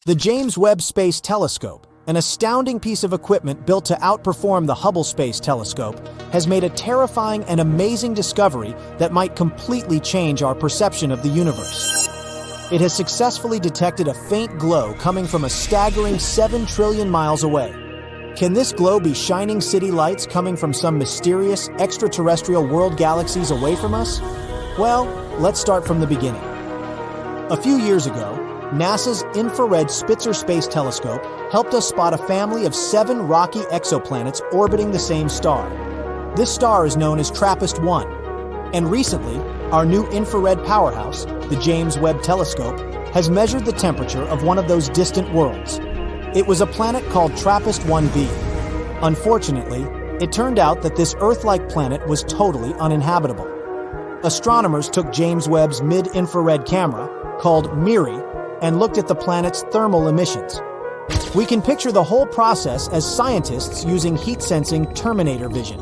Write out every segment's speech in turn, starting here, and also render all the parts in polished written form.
The James Webb Space Telescope, an astounding piece of equipment built to outperform the Hubble Space Telescope, has made a terrifying and amazing discovery that might completely change our perception of the universe. It has successfully detected a faint glow coming from a staggering 7 trillion miles away. Can this glow be shining city lights coming from some mysterious extraterrestrial world galaxies away from us? Well, let's start from the beginning. A few years ago, NASA's infrared Spitzer Space Telescope helped us spot a family of 7 rocky exoplanets orbiting the same star. This star is known as TRAPPIST-1, and recently, our new infrared powerhouse, the James Webb Telescope, has measured the temperature of one of those distant worlds. It was a planet called TRAPPIST-1b. Unfortunately, it turned out that this Earth-like planet was totally uninhabitable. Astronomers took James Webb's mid-infrared camera, called MIRI, and looked at the planet's thermal emissions. We can picture the whole process as scientists using heat-sensing Terminator vision.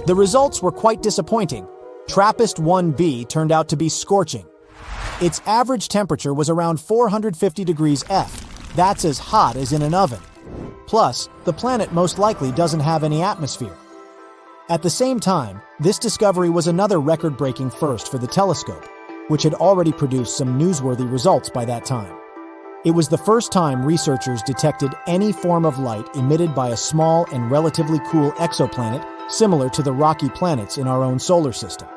The results were quite disappointing. TRAPPIST-1b turned out to be scorching. Its average temperature was around 450 degrees F. That's as hot as in an oven. Plus, the planet most likely doesn't have any atmosphere. At the same time, this discovery was another record-breaking first for the telescope, which had already produced some newsworthy results by that time. It was the first time researchers detected any form of light emitted by a small and relatively cool exoplanet similar to the rocky planets in our own solar system.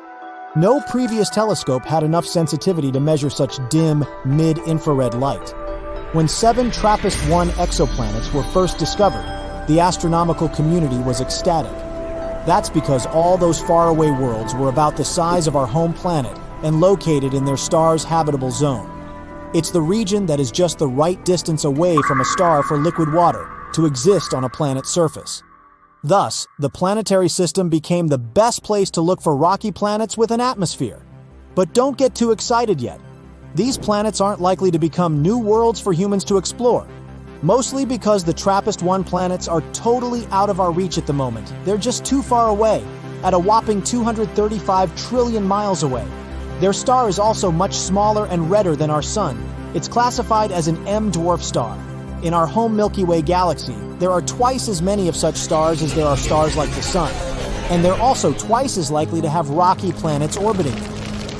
No previous telescope had enough sensitivity to measure such dim, mid-infrared light. When 7 TRAPPIST-1 exoplanets were first discovered, the astronomical community was ecstatic. That's because all those faraway worlds were about the size of our home planet and located in their star's habitable zone. It's the region that is just the right distance away from a star for liquid water to exist on a planet's surface. Thus, the planetary system became the best place to look for rocky planets with an atmosphere. But don't get too excited yet. These planets aren't likely to become new worlds for humans to explore, mostly because the TRAPPIST-1 planets are totally out of our reach at the moment. They're just too far away, at a whopping 235 trillion miles away. Their star is also much smaller and redder than our Sun. It's classified as an M-dwarf star. In our home Milky Way galaxy, there are twice as many of such stars as there are stars like the Sun. And they're also twice as likely to have rocky planets orbiting them.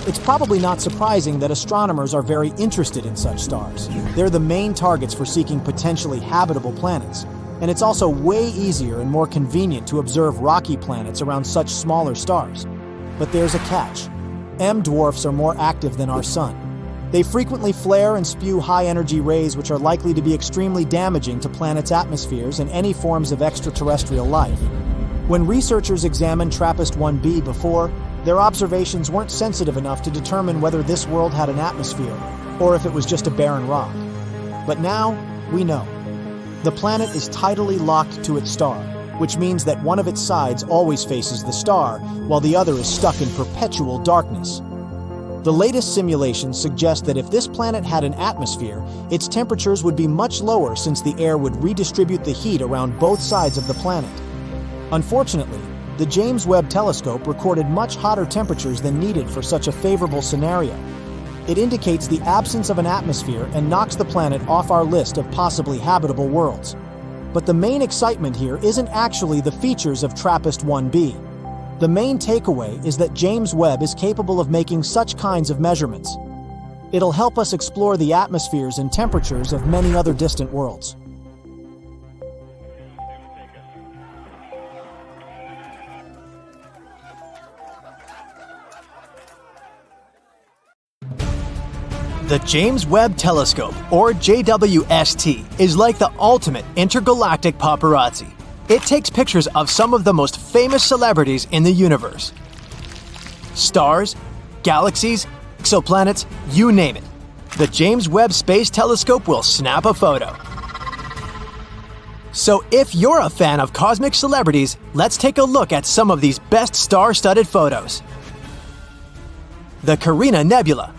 It's probably not surprising that astronomers are very interested in such stars. They're the main targets for seeking potentially habitable planets. And it's also way easier and more convenient to observe rocky planets around such smaller stars. But there's a catch. M-dwarfs are more active than our Sun. They frequently flare and spew high-energy rays which are likely to be extremely damaging to planets' atmospheres and any forms of extraterrestrial life. When researchers examined TRAPPIST-1b before, their observations weren't sensitive enough to determine whether this world had an atmosphere, or if it was just a barren rock. But now, we know. The planet is tidally locked to its star, which means that one of its sides always faces the star, while the other is stuck in perpetual darkness. The latest simulations suggest that if this planet had an atmosphere, its temperatures would be much lower since the air would redistribute the heat around both sides of the planet. Unfortunately, the James Webb Telescope recorded much hotter temperatures than needed for such a favorable scenario. It indicates the absence of an atmosphere and knocks the planet off our list of possibly habitable worlds. But the main excitement here isn't actually the features of TRAPPIST-1b. The main takeaway is that James Webb is capable of making such kinds of measurements. It'll help us explore the atmospheres and temperatures of many other distant worlds. The James Webb Telescope, or JWST, is like the ultimate intergalactic paparazzi. It takes pictures of some of the most famous celebrities in the universe. Stars, galaxies, exoplanets, you name it. The James Webb Space Telescope will snap a photo. So if you're a fan of cosmic celebrities, let's take a look at some of these best star-studded photos. The Carina Nebula.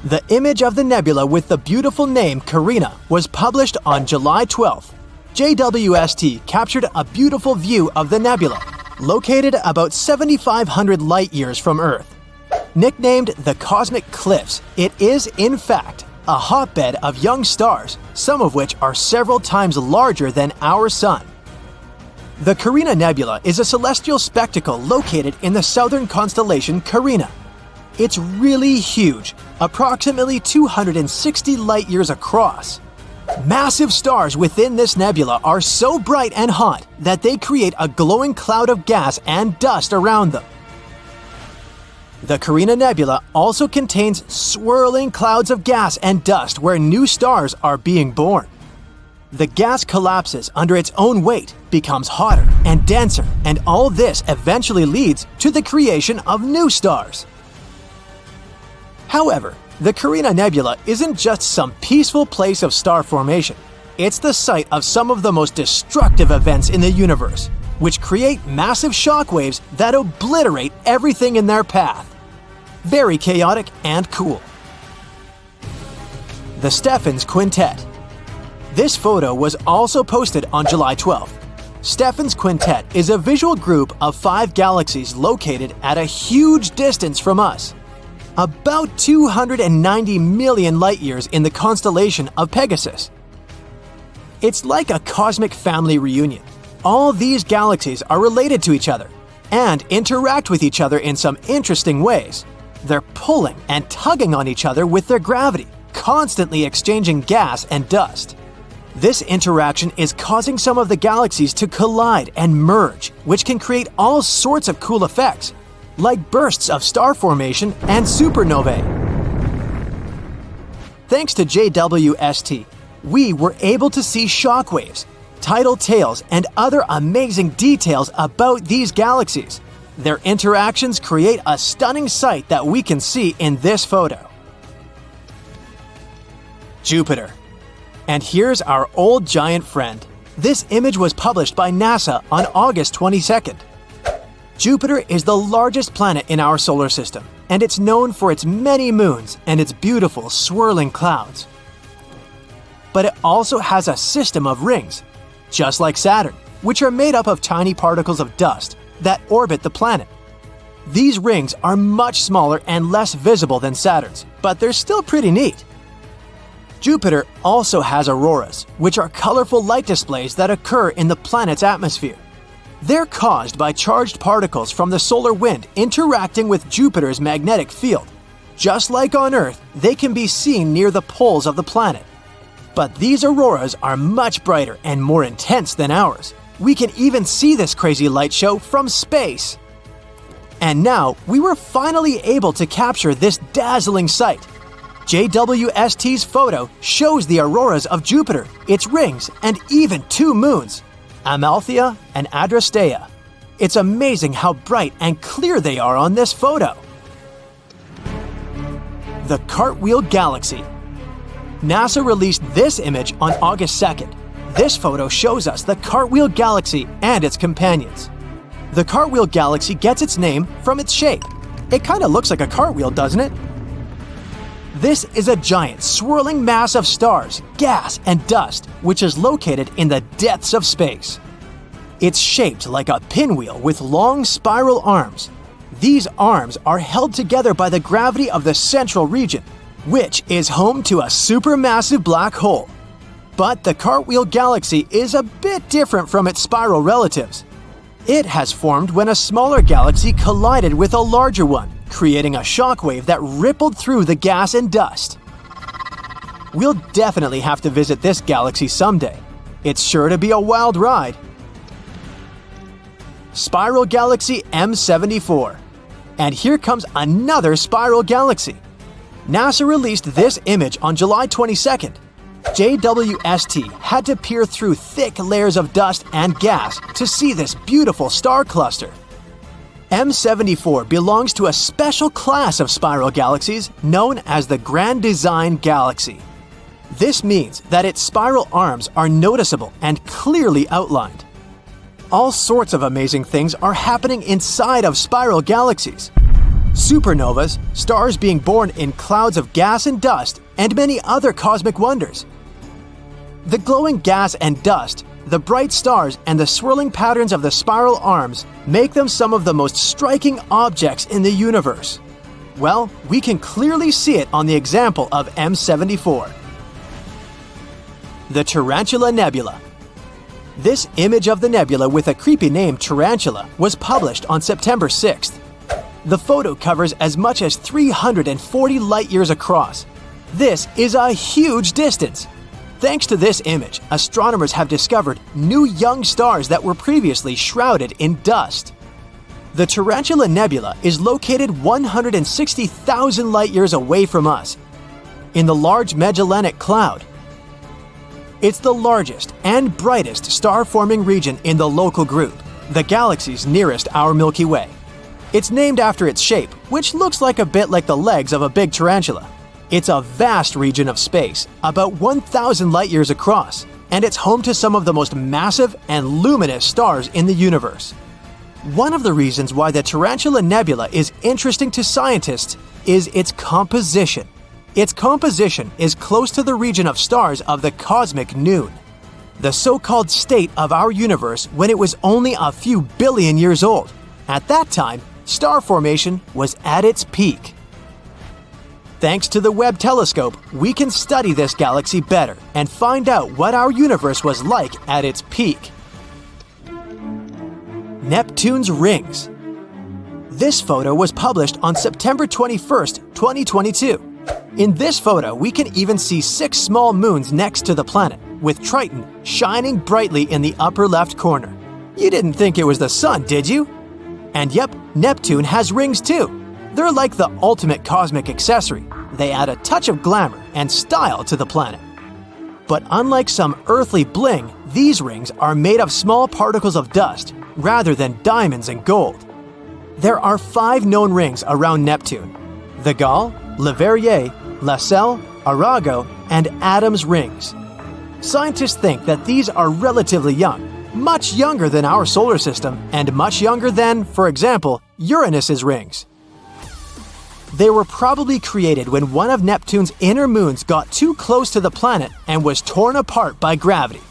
The image of the nebula with the beautiful name Carina was published on July 12th. JWST captured a beautiful view of the nebula, located about 7,500 light-years from Earth. Nicknamed the Cosmic Cliffs, it is, in fact, a hotbed of young stars, some of which are several times larger than our Sun. The Carina Nebula is a celestial spectacle located in the southern constellation Carina. It's really huge, approximately 260 light-years across. Massive stars within this nebula are so bright and hot that they create a glowing cloud of gas and dust around them. The Carina Nebula also contains swirling clouds of gas and dust where new stars are being born. The gas collapses under its own weight, becomes hotter and denser, and all this eventually leads to the creation of new stars. However, the Carina Nebula isn't just some peaceful place of star formation. It's the site of some of the most destructive events in the universe, which create massive shockwaves that obliterate everything in their path. Very chaotic and cool. The Stephan's Quintet. This photo was also posted on July 12th. Stephan's Quintet is a visual group of 5 galaxies located at a huge distance from us, about 290 million light-years in the constellation of Pegasus. It's like a cosmic family reunion. All these galaxies are related to each other and interact with each other in some interesting ways. They're pulling and tugging on each other with their gravity, constantly exchanging gas and dust. This interaction is causing some of the galaxies to collide and merge, which can create all sorts of cool effects, like bursts of star formation and supernovae. Thanks to JWST, we were able to see shockwaves, tidal tails, and other amazing details about these galaxies. Their interactions create a stunning sight that we can see in this photo. Jupiter. And here's our old giant friend. This image was published by NASA on August 22nd. Jupiter is the largest planet in our solar system, and it's known for its many moons and its beautiful swirling clouds. But it also has a system of rings, just like Saturn, which are made up of tiny particles of dust that orbit the planet. These rings are much smaller and less visible than Saturn's, but they're still pretty neat. Jupiter also has auroras, which are colorful light displays that occur in the planet's atmosphere. They're caused by charged particles from the solar wind interacting with Jupiter's magnetic field. Just like on Earth, they can be seen near the poles of the planet. But these auroras are much brighter and more intense than ours. We can even see this crazy light show from space. And now, we were finally able to capture this dazzling sight. JWST's photo shows the auroras of Jupiter, its rings, and even 2 moons, Amalthea and Adrastea. It's amazing how bright and clear they are on this photo. The Cartwheel Galaxy. NASA released this image on August 2nd. This photo shows us the Cartwheel Galaxy and its companions. The Cartwheel Galaxy gets its name from its shape. It kind of looks like a cartwheel, doesn't it? This is a giant, swirling mass of stars, gas, and dust, which is located in the depths of space. It's shaped like a pinwheel with long spiral arms. These arms are held together by the gravity of the central region, which is home to a supermassive black hole. But the Cartwheel Galaxy is a bit different from its spiral relatives. It has formed when a smaller galaxy collided with a larger one, creating a shockwave that rippled through the gas and dust. We'll definitely have to visit this galaxy someday. It's sure to be a wild ride. Spiral Galaxy M74. And here comes another spiral galaxy. NASA released this image on July 22nd. JWST had to peer through thick layers of dust and gas to see this beautiful star cluster. M74 belongs to a special class of spiral galaxies known as the Grand Design Galaxy. This means that its spiral arms are noticeable and clearly outlined. All sorts of amazing things are happening inside of spiral galaxies. Supernovas, stars being born in clouds of gas and dust, and many other cosmic wonders. The glowing gas and dust, the bright stars, and the swirling patterns of the spiral arms make them some of the most striking objects in the universe. Well, we can clearly see it on the example of M74. The Tarantula Nebula. This image of the nebula with a creepy name Tarantula was published on September 6th. The photo covers as much as 340 light-years across. This is a huge distance. Thanks to this image, astronomers have discovered new young stars that were previously shrouded in dust. The Tarantula Nebula is located 160,000 light-years away from us, in the Large Magellanic Cloud. It's the largest and brightest star-forming region in the local group, the galaxies nearest our Milky Way. It's named after its shape, which looks like a bit like the legs of a big tarantula. It's a vast region of space, about 1,000 light-years across, and it's home to some of the most massive and luminous stars in the universe. One of the reasons why the Tarantula Nebula is interesting to scientists is its composition. Its composition is close to the region of stars of the cosmic noon, the so-called state of our universe when it was only a few billion years old. At that time, star formation was at its peak. Thanks to the Webb Telescope, we can study this galaxy better and find out what our universe was like at its peak. Neptune's rings. This photo was published on September 21st, 2022. In this photo, we can even see 6 small moons next to the planet, with Triton shining brightly in the upper left corner. You didn't think it was the sun, did you? And yep, Neptune has rings too. They're like the ultimate cosmic accessory. They add a touch of glamour and style to the planet. But unlike some earthly bling, these rings are made of small particles of dust, rather than diamonds and gold. There are 5 known rings around Neptune: the Gall, Leverrier, Lassell, Arago, and Adam's rings. Scientists think that these are relatively young, much younger than our solar system, and much younger than, for example, Uranus's rings. They were probably created when one of Neptune's inner moons got too close to the planet and was torn apart by gravity.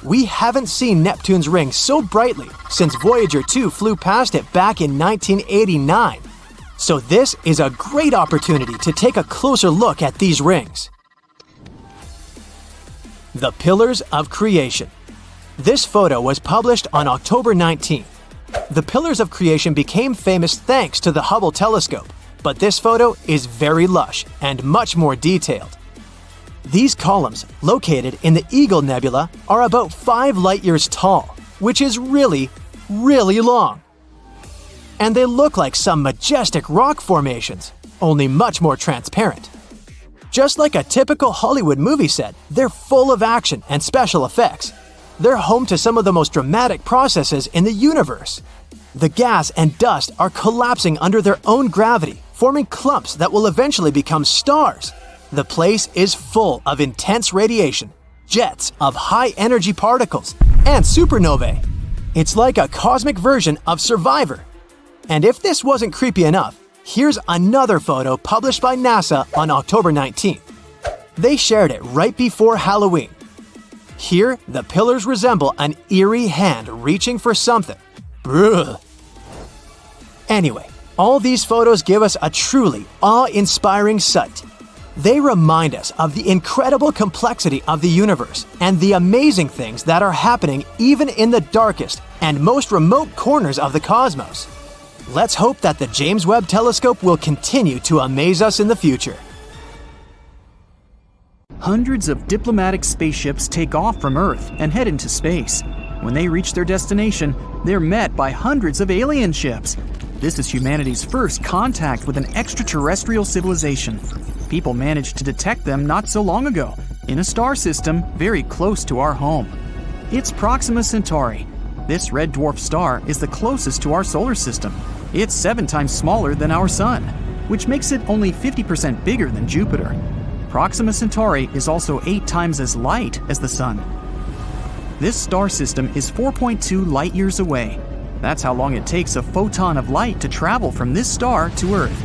We haven't seen Neptune's rings so brightly since Voyager 2 flew past it back in 1989. So this is a great opportunity to take a closer look at these rings. The Pillars of Creation. This photo was published on October 19th. The Pillars of Creation became famous thanks to the Hubble telescope, but this photo is very lush and much more detailed. These columns, located in the Eagle Nebula, are about 5 light-years tall, which is really, really long. And they look like some majestic rock formations, only much more transparent. Just like a typical Hollywood movie set, they're full of action and special effects. They're home to some of the most dramatic processes in the universe. The gas and dust are collapsing under their own gravity, forming clumps that will eventually become stars. The place is full of intense radiation, jets of high-energy particles, and supernovae. It's like a cosmic version of Survivor. And if this wasn't creepy enough, here's another photo published by NASA on October 19th. They shared it right before Halloween. Here, the pillars resemble an eerie hand reaching for something. Brrr. Anyway, all these photos give us a truly awe-inspiring sight. They remind us of the incredible complexity of the universe and the amazing things that are happening even in the darkest and most remote corners of the cosmos. Let's hope that the James Webb Telescope will continue to amaze us in the future. Hundreds of diplomatic spaceships take off from Earth and head into space. When they reach their destination, they're met by hundreds of alien ships. This is humanity's first contact with an extraterrestrial civilization. People managed to detect them not so long ago, in a star system very close to our home. It's Proxima Centauri. This red dwarf star is the closest to our solar system. It's 7 times smaller than our Sun, which makes it only 50% bigger than Jupiter. Proxima Centauri is also 8 times as light as the Sun. This star system is 4.2 light-years away. That's how long it takes a photon of light to travel from this star to Earth.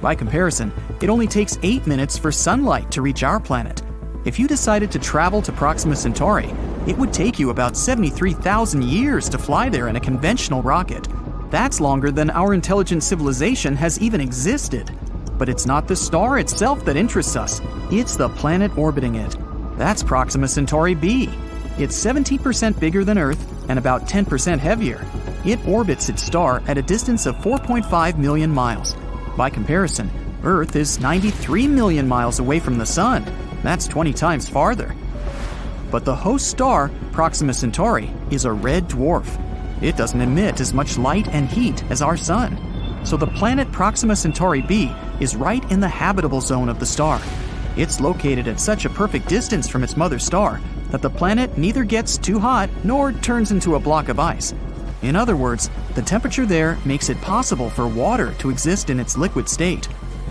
By comparison, it only takes 8 minutes for sunlight to reach our planet. If you decided to travel to Proxima Centauri, it would take you about 73,000 years to fly there in a conventional rocket. That's longer than our intelligent civilization has even existed. But it's not the star itself that interests us. It's the planet orbiting it. That's Proxima Centauri b. It's 17% bigger than Earth and about 10% heavier. It orbits its star at a distance of 4.5 million miles. By comparison, Earth is 93 million miles away from the Sun. That's 20 times farther. But the host star, Proxima Centauri, is a red dwarf. It doesn't emit as much light and heat as our Sun. So the planet Proxima Centauri b is right in the habitable zone of the star. It's located at such a perfect distance from its mother star that the planet neither gets too hot nor turns into a block of ice. In other words, the temperature there makes it possible for water to exist in its liquid state.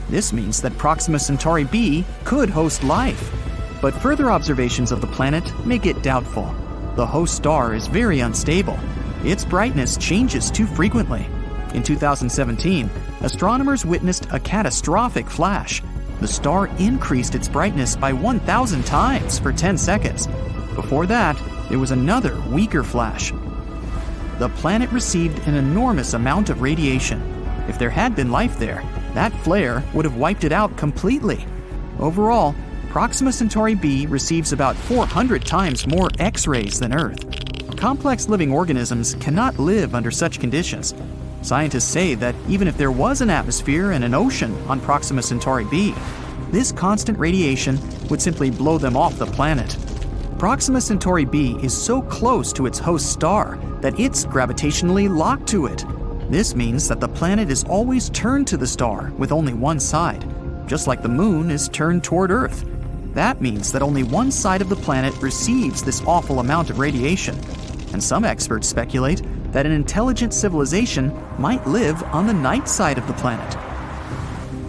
This means that Proxima Centauri b could host life. But further observations of the planet make it doubtful. The host star is very unstable. Its brightness changes too frequently. In 2017, astronomers witnessed a catastrophic flash. The star increased its brightness by 1,000 times for 10 seconds. Before that, there was another weaker flash. The planet received an enormous amount of radiation. If there had been life there, that flare would have wiped it out completely. Overall, Proxima Centauri b receives about 400 times more X-rays than Earth. Complex living organisms cannot live under such conditions. Scientists say that even if there was an atmosphere and an ocean on Proxima Centauri b, this constant radiation would simply blow them off the planet. Proxima Centauri b is so close to its host star that it's gravitationally locked to it. This means that the planet is always turned to the star with only one side, just like the moon is turned toward Earth. That means that only one side of the planet receives this awful amount of radiation, and some experts speculate that an intelligent civilization might live on the night side of the planet.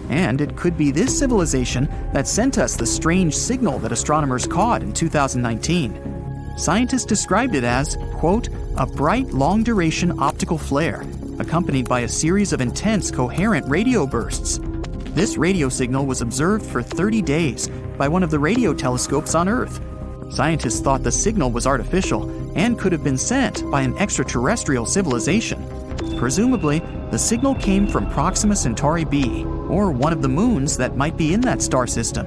And it could be this civilization that sent us the strange signal that astronomers caught in 2019. Scientists described it as, quote, a bright, long-duration optical flare, accompanied by a series of intense, coherent radio bursts. This radio signal was observed for 30 days by one of the radio telescopes on Earth. Scientists thought the signal was artificial and could have been sent by an extraterrestrial civilization. Presumably, the signal came from Proxima Centauri b, or one of the moons that might be in that star system.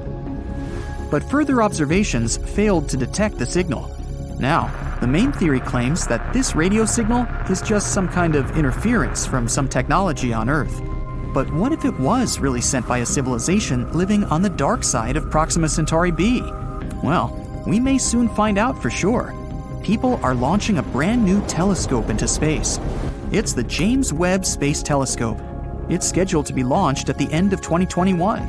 But further observations failed to detect the signal. Now, the main theory claims that this radio signal is just some kind of interference from some technology on Earth. But what if it was really sent by a civilization living on the dark side of Proxima Centauri b? Well, we may soon find out for sure. People are launching a brand new telescope into space. It's the James Webb Space Telescope. It's scheduled to be launched at the end of 2021.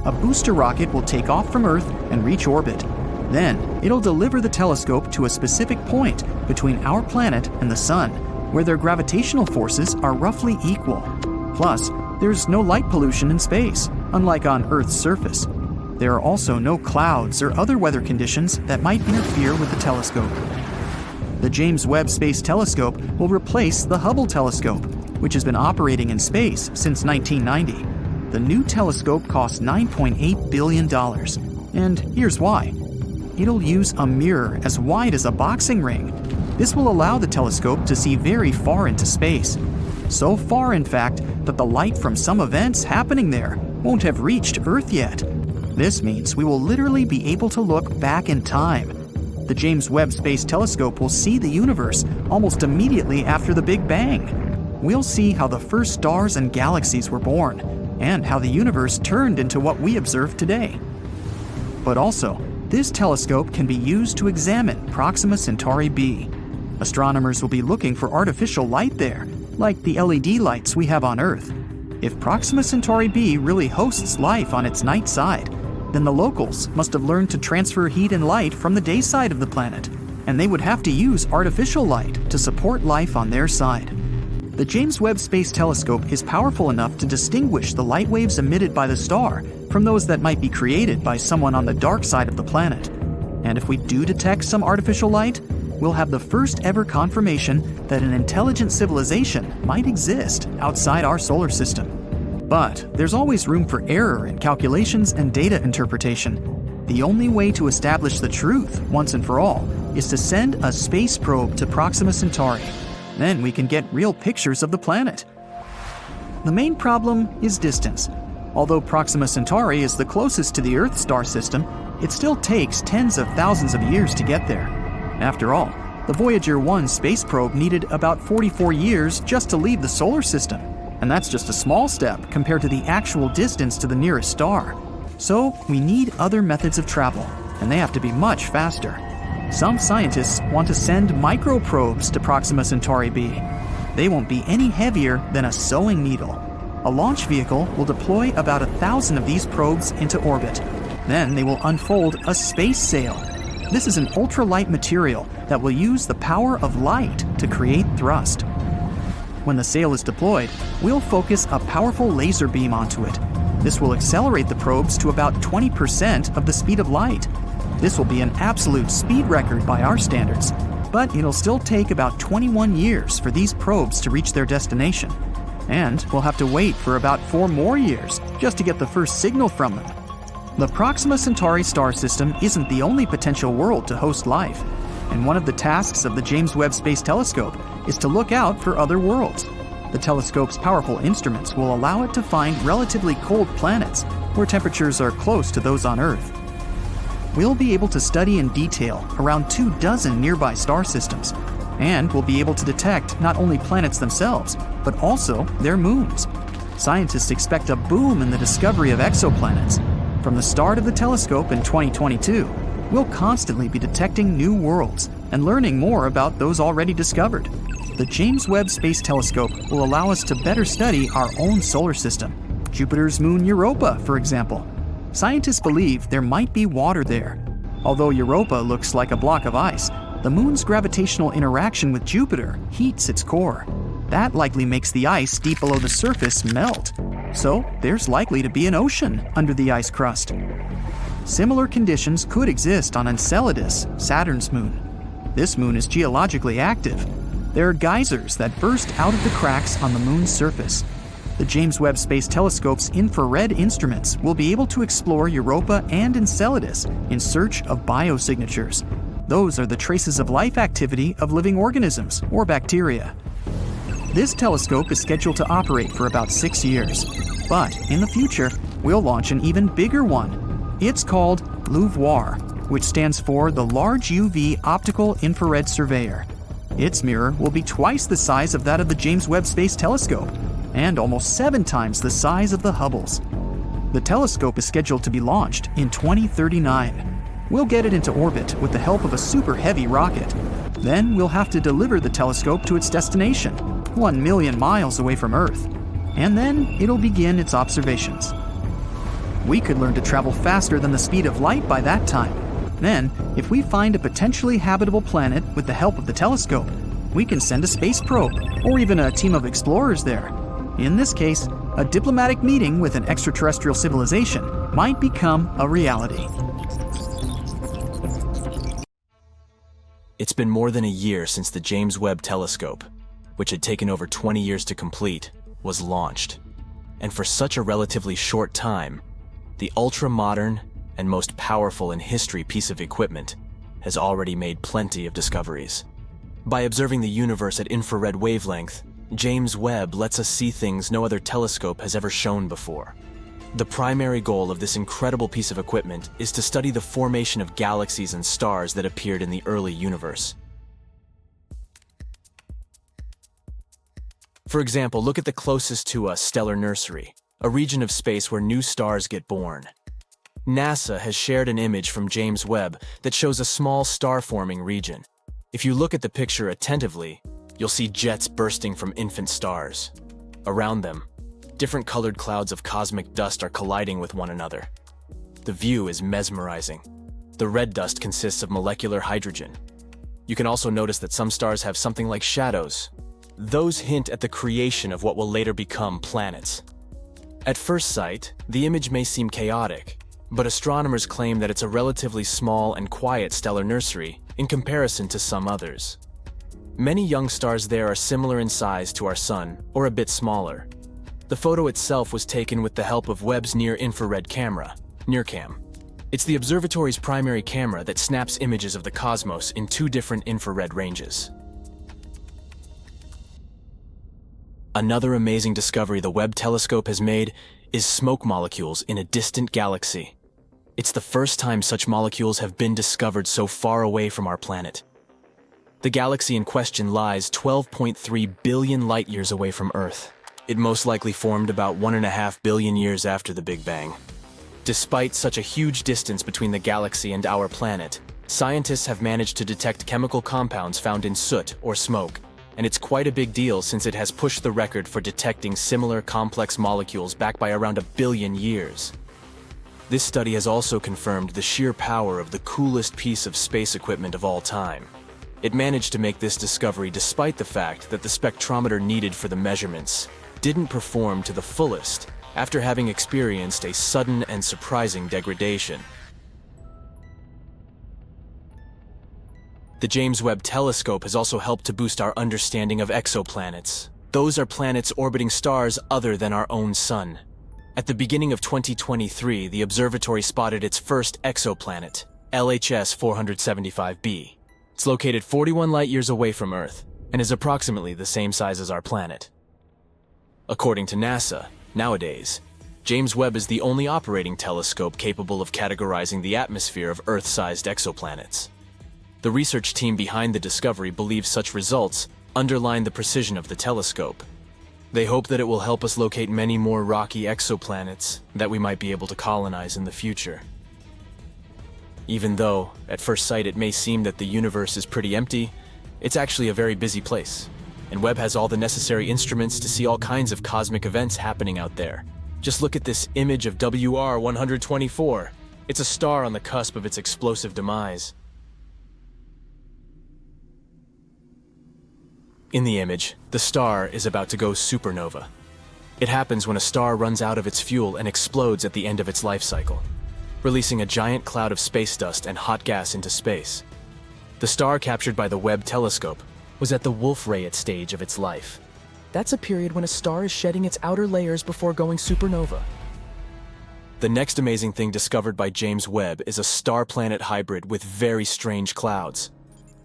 A booster rocket will take off from Earth and reach orbit. Then, it'll deliver the telescope to a specific point between our planet and the Sun, where their gravitational forces are roughly equal. Plus, there's no light pollution in space, unlike on Earth's surface. There are also no clouds or other weather conditions that might interfere with the telescope. The James Webb Space Telescope will replace the Hubble telescope, which has been operating in space since 1990. The new telescope costs $9.8 billion. And here's why. It'll use a mirror as wide as a boxing ring. This will allow the telescope to see very far into space. So far, in fact, that the light from some events happening there won't have reached Earth yet. This means we will literally be able to look back in time. The James Webb Space Telescope will see the universe almost immediately after the Big Bang. We'll see how the first stars and galaxies were born, and how the universe turned into what we observe today. But also, this telescope can be used to examine Proxima Centauri b. Astronomers will be looking for artificial light there, like the LED lights we have on Earth. If Proxima Centauri b really hosts life on its night side, then the locals must have learned to transfer heat and light from the day side of the planet, and they would have to use artificial light to support life on their side. The James Webb Space Telescope is powerful enough to distinguish the light waves emitted by the star from those that might be created by someone on the dark side of the planet. And if we do detect some artificial light, we'll have the first ever confirmation that an intelligent civilization might exist outside our solar system. But there's always room for error in calculations and data interpretation. The only way to establish the truth once and for all is to send a space probe to Proxima Centauri. Then we can get real pictures of the planet. The main problem is distance. Although Proxima Centauri is the closest to the Earth star system, it still takes tens of thousands of years to get there. After all, the Voyager 1 space probe needed about 44 years just to leave the solar system, and that's just a small step compared to the actual distance to the nearest star. So we need other methods of travel, and they have to be much faster. Some scientists want to send microprobes to Proxima Centauri b. They won't be any heavier than a sewing needle. A launch vehicle will deploy about 1,000 of these probes into orbit. Then they will unfold a space sail. This is an ultralight material that will use the power of light to create thrust. When the sail is deployed, we'll focus a powerful laser beam onto it. This will accelerate the probes to about 20% of the speed of light. This will be an absolute speed record by our standards, but it'll still take about 21 years for these probes to reach their destination. And we'll have to wait for about 4 more years just to get the first signal from them. The Proxima Centauri star system isn't the only potential world to host life, and one of the tasks of the James Webb Space Telescope is to look out for other worlds. The telescope's powerful instruments will allow it to find relatively cold planets where temperatures are close to those on Earth. We'll be able to study in detail around 24 nearby star systems, and we'll be able to detect not only planets themselves, but also their moons. Scientists expect a boom in the discovery of exoplanets. From the start of the telescope in 2022, we'll constantly be detecting new worlds and learning more about those already discovered. The James Webb Space Telescope will allow us to better study our own solar system, Jupiter's moon Europa, for example. Scientists believe there might be water there. Although Europa looks like a block of ice, the moon's gravitational interaction with Jupiter heats its core. That likely makes the ice deep below the surface melt. So there's likely to be an ocean under the ice crust. Similar conditions could exist on Enceladus, Saturn's moon. This moon is geologically active. There are geysers that burst out of the cracks on the moon's surface. The James Webb Space Telescope's infrared instruments will be able to explore Europa and Enceladus in search of biosignatures. Those are the traces of life activity of living organisms or bacteria. This telescope is scheduled to operate for about 6 years, but in the future, we'll launch an even bigger one. It's called LUVOIR, which stands for the Large UV Optical Infrared Surveyor. Its mirror will be twice the size of that of the James Webb Space Telescope, and almost 7 times the size of the Hubble's. The telescope is scheduled to be launched in 2039. We'll get it into orbit with the help of a super heavy rocket. Then we'll have to deliver the telescope to its destination, 1 million miles away from Earth. And then it'll begin its observations. We could learn to travel faster than the speed of light by that time. Then, if we find a potentially habitable planet with the help of the telescope, we can send a space probe, or even a team of explorers there. In this case, a diplomatic meeting with an extraterrestrial civilization might become a reality. It's been more than a year since the James Webb Telescope, which had taken over 20 years to complete, was launched. And for such a relatively short time, the ultra-modern and most powerful in history piece of equipment has already made plenty of discoveries. By observing the universe at infrared wavelength, James Webb lets us see things no other telescope has ever shown before. The primary goal of this incredible piece of equipment is to study the formation of galaxies and stars that appeared in the early universe. For example, look at the closest to us stellar nursery, a region of space where new stars get born. NASA has shared an image from James Webb that shows a small star-forming region. If you look at the picture attentively, you'll see jets bursting from infant stars. Around them, different colored clouds of cosmic dust are colliding with one another. The view is mesmerizing. The red dust consists of molecular hydrogen. You can also notice that some stars have something like shadows. Those hint at the creation of what will later become planets. At first sight, the image may seem chaotic, but astronomers claim that it's a relatively small and quiet stellar nursery in comparison to some others. Many young stars there are similar in size to our Sun, or a bit smaller. The photo itself was taken with the help of Webb's near-infrared camera, NIRCam. It's the observatory's primary camera that snaps images of the cosmos in 2 different infrared ranges. Another amazing discovery the Webb Telescope has made is smoke molecules in a distant galaxy. It's the first time such molecules have been discovered so far away from our planet. The galaxy in question lies 12.3 billion light-years away from Earth. It most likely formed about 1.5 billion years after the Big Bang. Despite such a huge distance between the galaxy and our planet, scientists have managed to detect chemical compounds found in soot or smoke, and it's quite a big deal since it has pushed the record for detecting similar complex molecules back by around 1 billion years. This study has also confirmed the sheer power of the coolest piece of space equipment of all time. It managed to make this discovery despite the fact that the spectrometer needed for the measurements didn't perform to the fullest after having experienced a sudden and surprising degradation. The James Webb Telescope has also helped to boost our understanding of exoplanets. Those are planets orbiting stars other than our own sun. At the beginning of 2023, the observatory spotted its first exoplanet, LHS 475b. It's located 41 light-years away from Earth and is approximately the same size as our planet. According to NASA, nowadays, James Webb is the only operating telescope capable of categorizing the atmosphere of Earth-sized exoplanets. The research team behind the discovery believes such results underline the precision of the telescope. They hope that it will help us locate many more rocky exoplanets that we might be able to colonize in the future. Even though, at first sight, it may seem that the universe is pretty empty, it's actually a very busy place. And Webb has all the necessary instruments to see all kinds of cosmic events happening out there. Just look at this image of WR-124. It's a star on the cusp of its explosive demise. In the image, the star is about to go supernova. It happens when a star runs out of its fuel and explodes at the end of its life cycle, releasing a giant cloud of space dust and hot gas into space. The star captured by the Webb Telescope was at the Wolf-Rayet stage of its life. That's a period when a star is shedding its outer layers before going supernova. The next amazing thing discovered by James Webb is a star-planet hybrid with very strange clouds.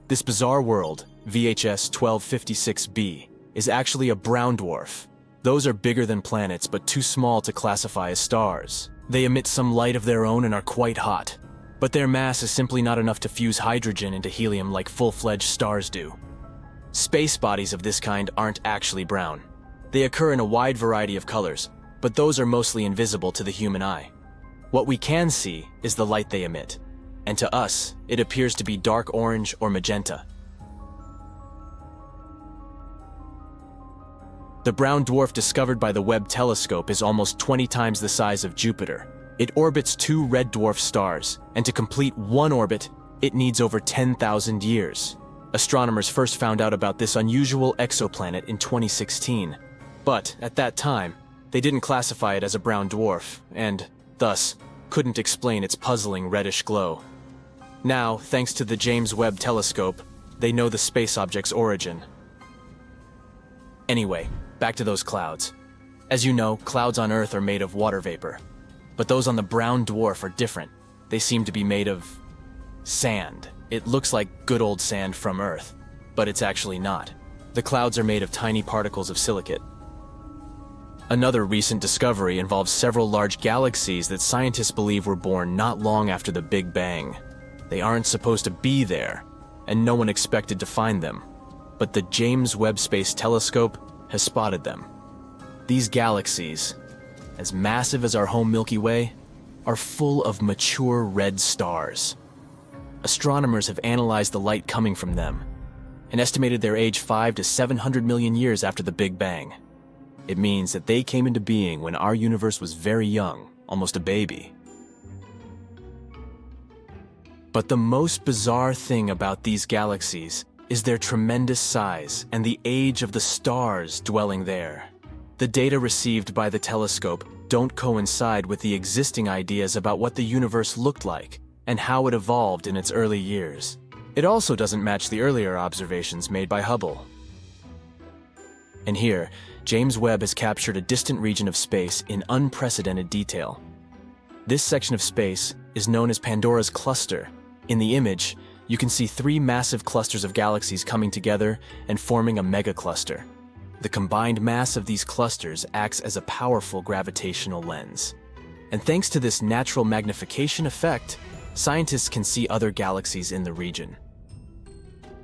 This bizarre world, VHS 1256b, is actually a brown dwarf. Those are bigger than planets but too small to classify as stars. They emit some light of their own and are quite hot, but their mass is simply not enough to fuse hydrogen into helium like full-fledged stars do. Space bodies of this kind aren't actually brown. They occur in a wide variety of colors, but those are mostly invisible to the human eye. What we can see is the light they emit, and to us, it appears to be dark orange or magenta. The brown dwarf discovered by the Webb Telescope is almost 20 times the size of Jupiter. It orbits 2 red dwarf stars, and to complete one orbit, it needs over 10,000 years. Astronomers first found out about this unusual exoplanet in 2016, but at that time, they didn't classify it as a brown dwarf, and, thus, couldn't explain its puzzling reddish glow. Now, thanks to the James Webb Telescope, they know the space object's origin. Anyway, back to those clouds. As you know, clouds on Earth are made of water vapor, but those on the brown dwarf are different. They seem to be made of sand. It looks like good old sand from Earth, but it's actually not. The clouds are made of tiny particles of silicate. Another recent discovery involves several large galaxies that scientists believe were born not long after the Big Bang. They aren't supposed to be there, and no one expected to find them. But the James Webb Space Telescope has spotted them. These galaxies, as massive as our home Milky Way, are full of mature red stars. Astronomers have analyzed the light coming from them and estimated their age 500 to 700 million years after the Big Bang. It means that they came into being when our universe was very young, almost a baby. But the most bizarre thing about these galaxies is their tremendous size and the age of the stars dwelling there. The data received by the telescope don't coincide with the existing ideas about what the universe looked like and how it evolved in its early years. It also doesn't match the earlier observations made by Hubble. And here, James Webb has captured a distant region of space in unprecedented detail. This section of space is known as Pandora's cluster. In the image, you can see 3 massive clusters of galaxies coming together and forming a megacluster. The combined mass of these clusters acts as a powerful gravitational lens. And thanks to this natural magnification effect, scientists can see other galaxies in the region.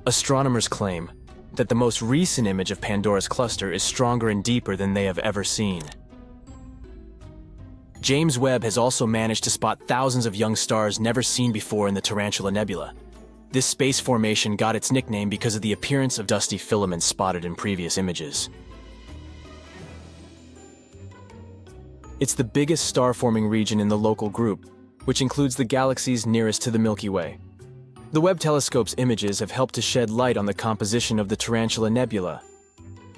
Astronomers claim that the most recent image of Pandora's cluster is stronger and deeper than they have ever seen. James Webb has also managed to spot thousands of young stars never seen before in the Tarantula Nebula. This space formation got its nickname because of the appearance of dusty filaments spotted in previous images. It's the biggest star-forming region in the local group, which includes the galaxies nearest to the Milky Way. The Webb Telescope's images have helped to shed light on the composition of the Tarantula Nebula.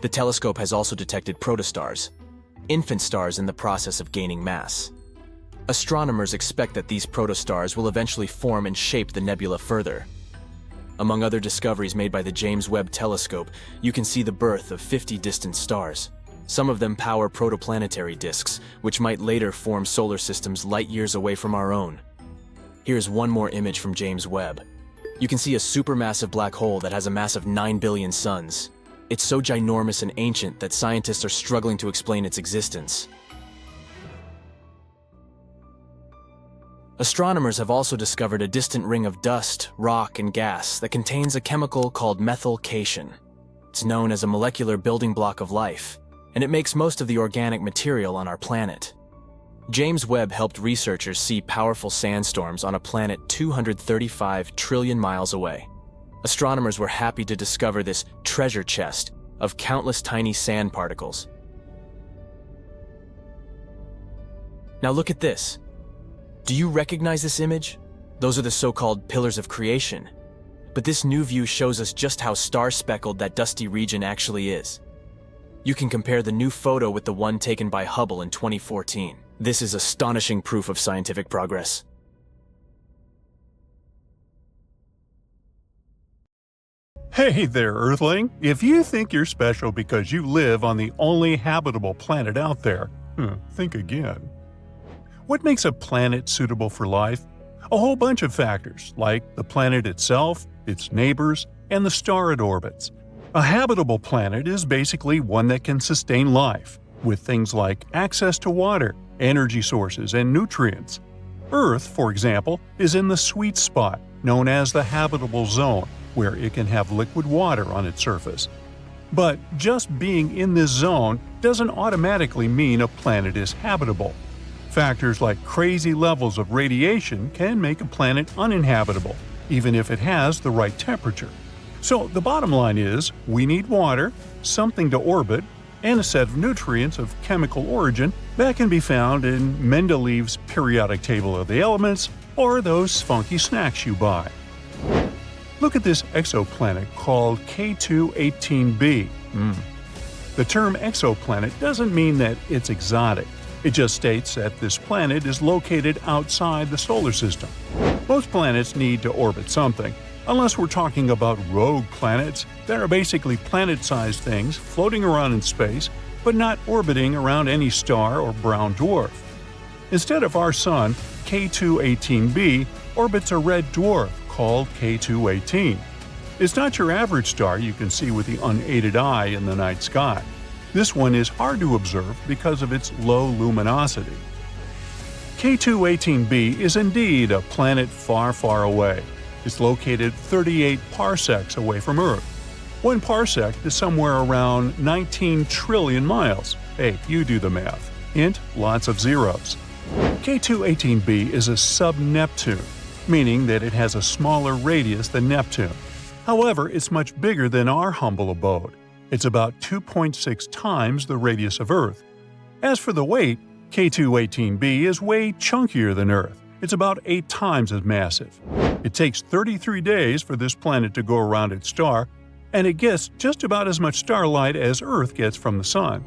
The telescope has also detected protostars, infant stars in the process of gaining mass. Astronomers expect that these protostars will eventually form and shape the nebula further. Among other discoveries made by the James Webb Telescope, you can see the birth of 50 distant stars. Some of them power protoplanetary disks, which might later form solar systems light years away from our own. Here's one more image from James Webb. You can see a supermassive black hole that has a mass of 9 billion suns. It's so ginormous and ancient that scientists are struggling to explain its existence. Astronomers have also discovered a distant ring of dust, rock, and gas that contains a chemical called methylcation. It's known as a molecular building block of life, and it makes most of the organic material on our planet. James Webb helped researchers see powerful sandstorms on a planet 235 trillion miles away. Astronomers were happy to discover this treasure chest of countless tiny sand particles. Now look at this. Do you recognize this image? Those are the so-called pillars of creation. But this new view shows us just how star-speckled that dusty region actually is. You can compare the new photo with the one taken by Hubble in 2014. This is astonishing proof of scientific progress. Hey there, Earthling! If you think you're special because you live on the only habitable planet out there, think again. What makes a planet suitable for life? A whole bunch of factors, like the planet itself, its neighbors, and the star it orbits. A habitable planet is basically one that can sustain life, with things like access to water, energy sources, and nutrients. Earth, for example, is in the sweet spot, known as the habitable zone, where it can have liquid water on its surface. But just being in this zone doesn't automatically mean a planet is habitable. Factors like crazy levels of radiation can make a planet uninhabitable, even if it has the right temperature. So the bottom line is, we need water, something to orbit, and a set of nutrients of chemical origin that can be found in Mendeleev's periodic table of the elements or those funky snacks you buy. Look at this exoplanet called K2-18b. The term exoplanet doesn't mean that it's exotic. It just states that this planet is located outside the solar system. Most planets need to orbit something, unless we're talking about rogue planets that are basically planet-sized things floating around in space but not orbiting around any star or brown dwarf. Instead of our Sun, K2-18b orbits a red dwarf called K2-18. It's not your average star you can see with the unaided eye in the night sky. This one is hard to observe because of its low luminosity. K2-18b is indeed a planet far, far away. It's located 38 parsecs away from Earth. 1 parsec is somewhere around 19 trillion miles. Hey, you do the math. Hint, lots of zeros. K2-18b is a sub-Neptune, meaning that it has a smaller radius than Neptune. However, it's much bigger than our humble abode. It's about 2.6 times the radius of Earth. As for the weight, K2-18b is way chunkier than Earth. It's about 8 times as massive. It takes 33 days for this planet to go around its star, and it gets just about as much starlight as Earth gets from the Sun.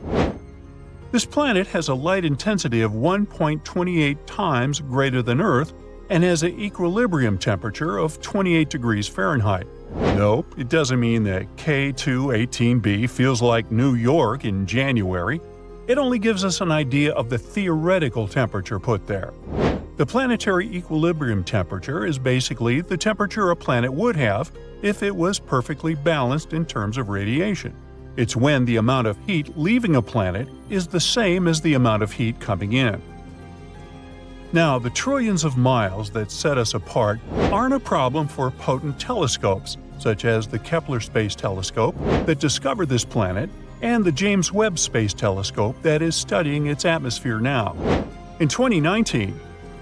This planet has a light intensity of 1.28 times greater than Earth and has an equilibrium temperature of 28 degrees Fahrenheit. Nope, it doesn't mean that K2-18b feels like New York in January. It only gives us an idea of the theoretical temperature put there. The planetary equilibrium temperature is basically the temperature a planet would have if it was perfectly balanced in terms of radiation. It's when the amount of heat leaving a planet is the same as the amount of heat coming in. Now, the trillions of miles that set us apart aren't a problem for potent telescopes, such as the Kepler Space Telescope that discovered this planet and the James Webb Space Telescope that is studying its atmosphere now. In 2019,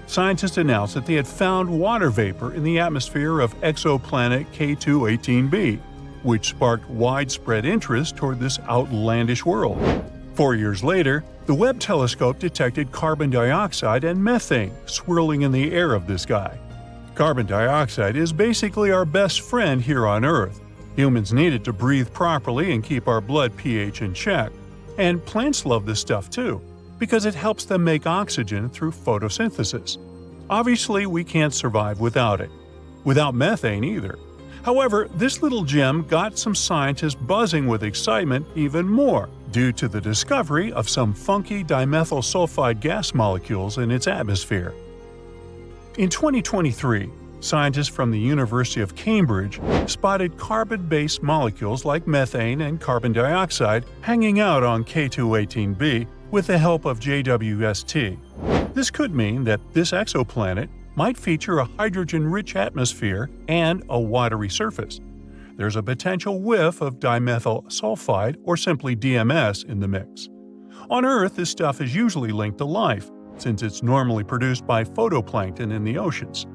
scientists announced that they had found water vapor in the atmosphere of exoplanet K2-18b, which sparked widespread interest toward this outlandish world. 4 years later, the Webb Telescope detected carbon dioxide and methane swirling in the air of this guy. Carbon dioxide is basically our best friend here on Earth. Humans need it to breathe properly and keep our blood pH in check. And plants love this stuff too, because it helps them make oxygen through photosynthesis. Obviously, we can't survive without it. Without methane either. However, this little gem got some scientists buzzing with excitement even more due to the discovery of some funky dimethyl sulfide gas molecules in its atmosphere. In 2023, scientists from the University of Cambridge spotted carbon-based molecules like methane and carbon dioxide hanging out on K2-18b with the help of JWST. This could mean that this exoplanet might feature a hydrogen-rich atmosphere and a watery surface. There's a potential whiff of dimethyl sulfide or simply DMS in the mix. On Earth, this stuff is usually linked to life, since it's normally produced by photoplankton in the oceans.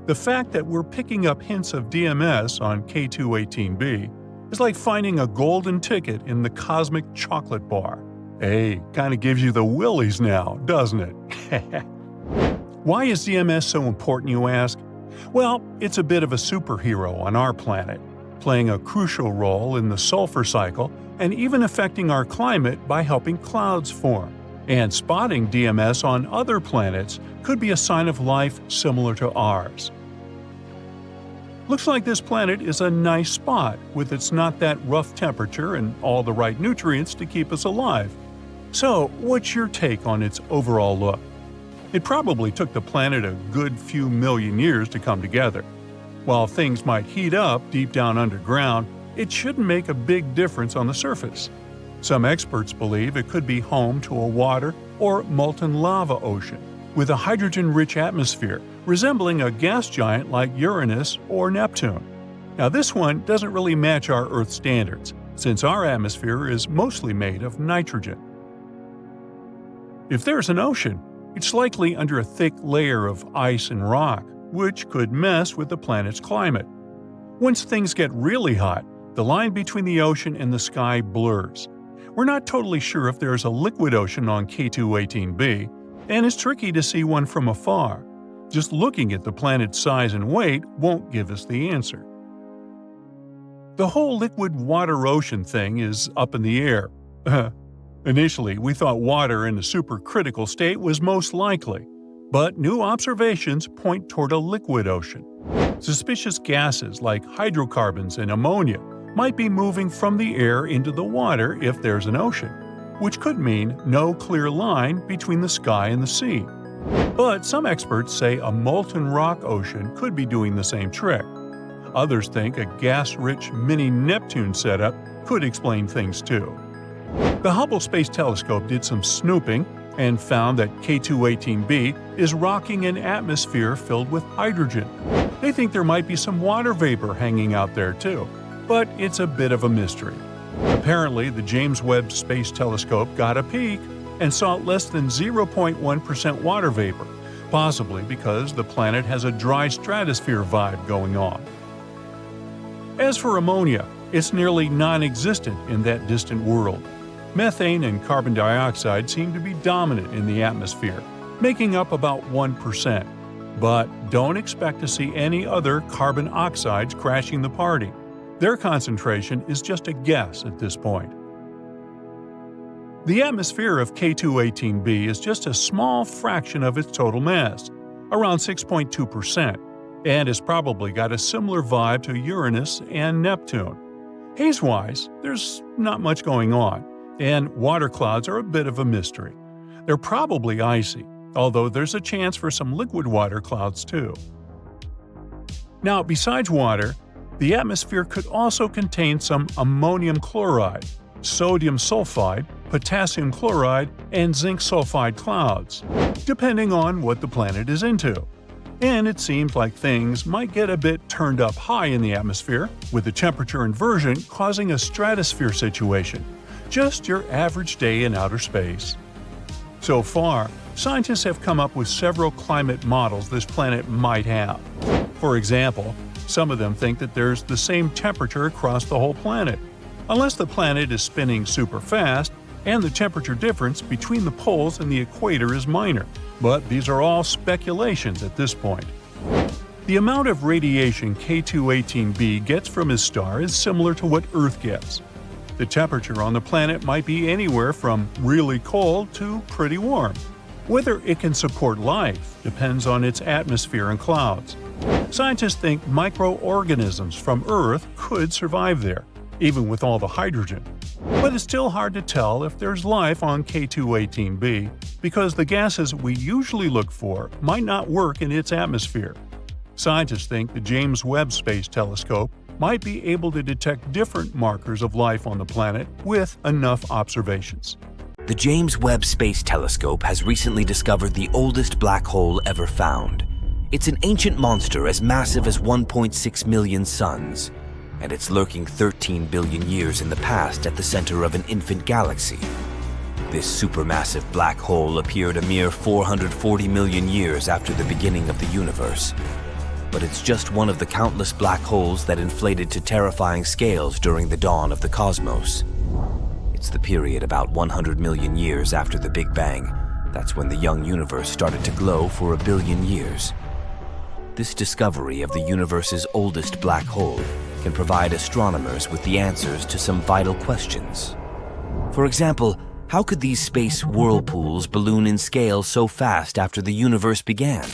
The fact that we're picking up hints of DMS on K2-18b is like finding a golden ticket in the cosmic chocolate bar. Hey, kinda gives you the willies now, doesn't it? Why is DMS so important, you ask? Well, it's a bit of a superhero on our planet, playing a crucial role in the sulfur cycle and even affecting our climate by helping clouds form. And spotting DMS on other planets could be a sign of life similar to ours. Looks like this planet is a nice spot with its not that rough temperature and all the right nutrients to keep us alive. So, what's your take on its overall look? It probably took the planet a good few million years to come together. While things might heat up deep down underground, it shouldn't make a big difference on the surface. Some experts believe it could be home to a water or molten lava ocean, with a hydrogen-rich atmosphere resembling a gas giant like Uranus or Neptune. Now this one doesn't really match our Earth standards, since our atmosphere is mostly made of nitrogen. If there's an ocean, it's likely under a thick layer of ice and rock, which could mess with the planet's climate. Once things get really hot, the line between the ocean and the sky blurs. We're not totally sure if there's a liquid ocean on K2-18b, and it's tricky to see one from afar. Just looking at the planet's size and weight won't give us the answer. The whole liquid water-ocean thing is up in the air. Initially, we thought water in a supercritical state was most likely, but new observations point toward a liquid ocean. Suspicious gases like hydrocarbons and ammonia might be moving from the air into the water if there's an ocean, which could mean no clear line between the sky and the sea. But some experts say a molten rock ocean could be doing the same trick. Others think a gas-rich mini Neptune setup could explain things too. The Hubble Space Telescope did some snooping and found that K2-18b is rocking an atmosphere filled with hydrogen. They think there might be some water vapor hanging out there too, but it's a bit of a mystery. Apparently, the James Webb Space Telescope got a peek and saw less than 0.1% water vapor, possibly because the planet has a dry stratosphere vibe going on. As for ammonia, it's nearly non-existent in that distant world. Methane and carbon dioxide seem to be dominant in the atmosphere, making up about 1%. But don't expect to see any other carbon oxides crashing the party. Their concentration is just a guess at this point. The atmosphere of K2-18b is just a small fraction of its total mass, around 6.2%, and has probably got a similar vibe to Uranus and Neptune. Haze-wise, there's not much going on, and water clouds are a bit of a mystery. They're probably icy, although there's a chance for some liquid water clouds too. Now, besides water, the atmosphere could also contain some ammonium chloride, sodium sulfide, potassium chloride, and zinc sulfide clouds, depending on what the planet is into. And it seems like things might get a bit turned up high in the atmosphere, with the temperature inversion causing a stratosphere situation, just your average day in outer space. So far, scientists have come up with several climate models this planet might have. For example, some of them think that there's the same temperature across the whole planet, unless the planet is spinning super fast and the temperature difference between the poles and the equator is minor. But these are all speculations at this point. The amount of radiation K2-18b gets from his star is similar to what Earth gets. The temperature on the planet might be anywhere from really cold to pretty warm. Whether it can support life depends on its atmosphere and clouds. Scientists think microorganisms from Earth could survive there, even with all the hydrogen. But it's still hard to tell if there's life on K2-18b because the gases we usually look for might not work in its atmosphere. Scientists think the James Webb Space Telescope might be able to detect different markers of life on the planet with enough observations. The James Webb Space Telescope has recently discovered the oldest black hole ever found. It's an ancient monster as massive as 1.6 million suns, and it's lurking 13 billion years in the past at the center of an infant galaxy. This supermassive black hole appeared a mere 440 million years after the beginning of the universe. But it's just one of the countless black holes that inflated to terrifying scales during the dawn of the cosmos. It's the period about 100 million years after the Big Bang. That's when the young universe started to glow for a billion years. This discovery of the universe's oldest black hole can provide astronomers with the answers to some vital questions. For example, how could these space whirlpools balloon in scale so fast after the universe began?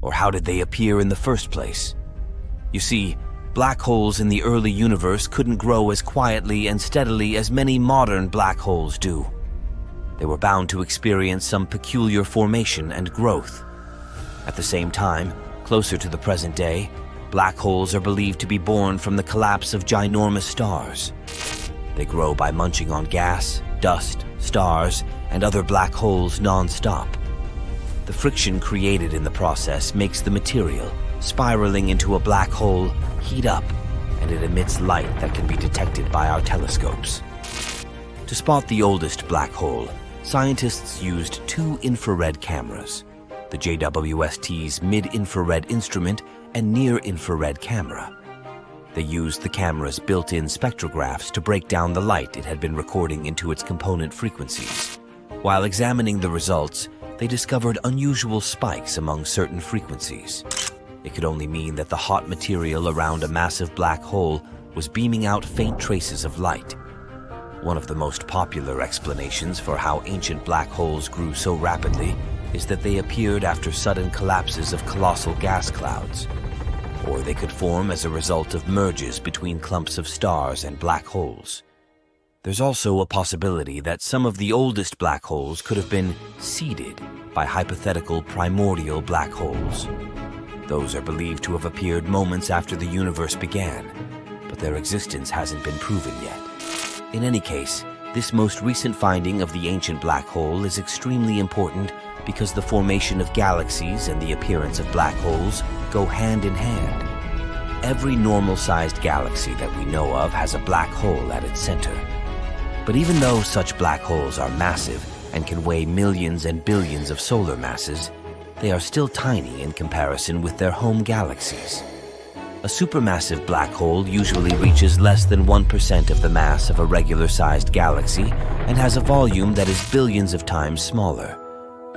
Or how did they appear in the first place? You see, black holes in the early universe couldn't grow as quietly and steadily as many modern black holes do. They were bound to experience some peculiar formation and growth. At the same time, closer to the present day, black holes are believed to be born from the collapse of ginormous stars. They grow by munching on gas, dust, stars, and other black holes non-stop. The friction created in the process makes the material, spiraling into a black hole, heat up, and it emits light that can be detected by our telescopes. To spot the oldest black hole, scientists used two infrared cameras, the JWST's mid-infrared instrument and near-infrared camera. They used the camera's built-in spectrographs to break down the light it had been recording into its component frequencies. While examining the results, they discovered unusual spikes among certain frequencies. It could only mean that the hot material around a massive black hole was beaming out faint traces of light. One of the most popular explanations for how ancient black holes grew so rapidly is that they appeared after sudden collapses of colossal gas clouds. Or they could form as a result of merges between clumps of stars and black holes. There's also a possibility that some of the oldest black holes could have been seeded by hypothetical primordial black holes. Those are believed to have appeared moments after the universe began, but their existence hasn't been proven yet. In any case, this most recent finding of the ancient black hole is extremely important because the formation of galaxies and the appearance of black holes go hand in hand. Every normal-sized galaxy that we know of has a black hole at its center. But even though such black holes are massive and can weigh millions and billions of solar masses, they are still tiny in comparison with their home galaxies. A supermassive black hole usually reaches less than 1% of the mass of a regular-sized galaxy and has a volume that is billions of times smaller.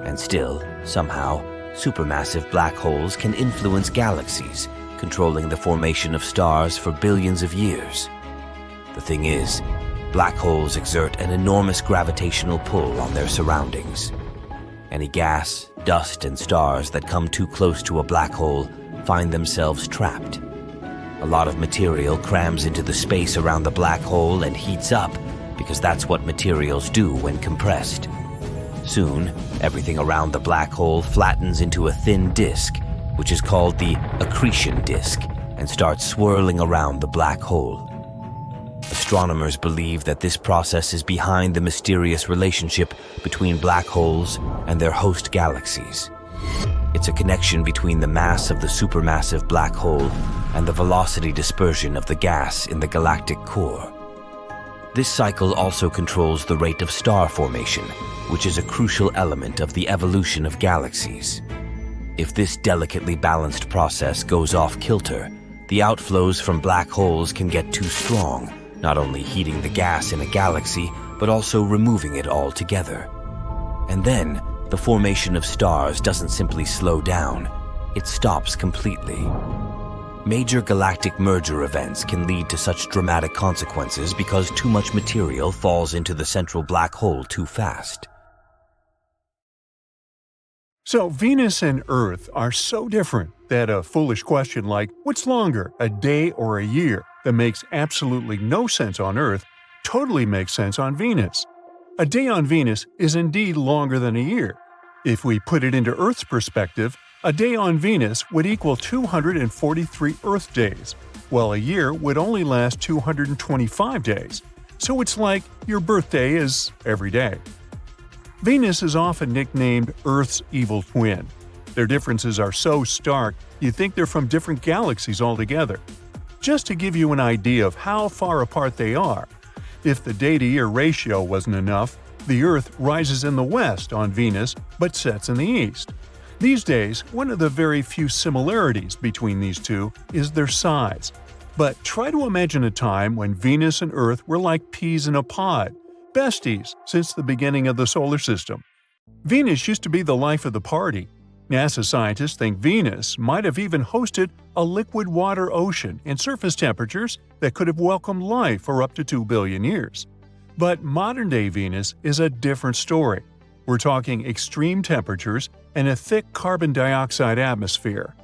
And still, somehow, supermassive black holes can influence galaxies, controlling the formation of stars for billions of years. The thing is, black holes exert an enormous gravitational pull on their surroundings. Any gas, dust, and stars that come too close to a black hole find themselves trapped. A lot of material crams into the space around the black hole and heats up, because that's what materials do when compressed. Soon, everything around the black hole flattens into a thin disk, which is called the accretion disk, and starts swirling around the black hole. astronomers believe that this process is behind the mysterious relationship between black holes and their host galaxies. It's a connection between the mass of the supermassive black hole and the velocity dispersion of the gas in the galactic core. This cycle also controls the rate of star formation, which is a crucial element of the evolution of galaxies. If this delicately balanced process goes off kilter, the outflows from black holes can get too strong, not only heating the gas in a galaxy, but also removing it altogether. And then, the formation of stars doesn't simply slow down, it stops completely. Major galactic merger events can lead to such dramatic consequences because too much material falls into the central black hole too fast. So Venus and Earth are so different that a foolish question like, what's longer, a day or a year, that makes absolutely no sense on Earth, totally makes sense on Venus. A day on Venus is indeed longer than a year. If we put it into Earth's perspective, a day on Venus would equal 243 Earth days, while a year would only last 225 days. So it's like your birthday is every day. Venus is often nicknamed Earth's evil twin. Their differences are so stark, you'd think they're from different galaxies altogether. Just to give you an idea of how far apart they are, if the day-to-year ratio wasn't enough, the Earth rises in the west on Venus but sets in the east. These days, one of the very few similarities between these two is their size. But try to imagine a time when Venus and Earth were like peas in a pod, besties since the beginning of the solar system. Venus used to be the life of the party. NASA scientists think Venus might have even hosted a liquid water ocean and surface temperatures that could have welcomed life for up to 2 billion years. But modern-day Venus is a different story. We're talking extreme temperatures and a thick carbon dioxide atmosphere.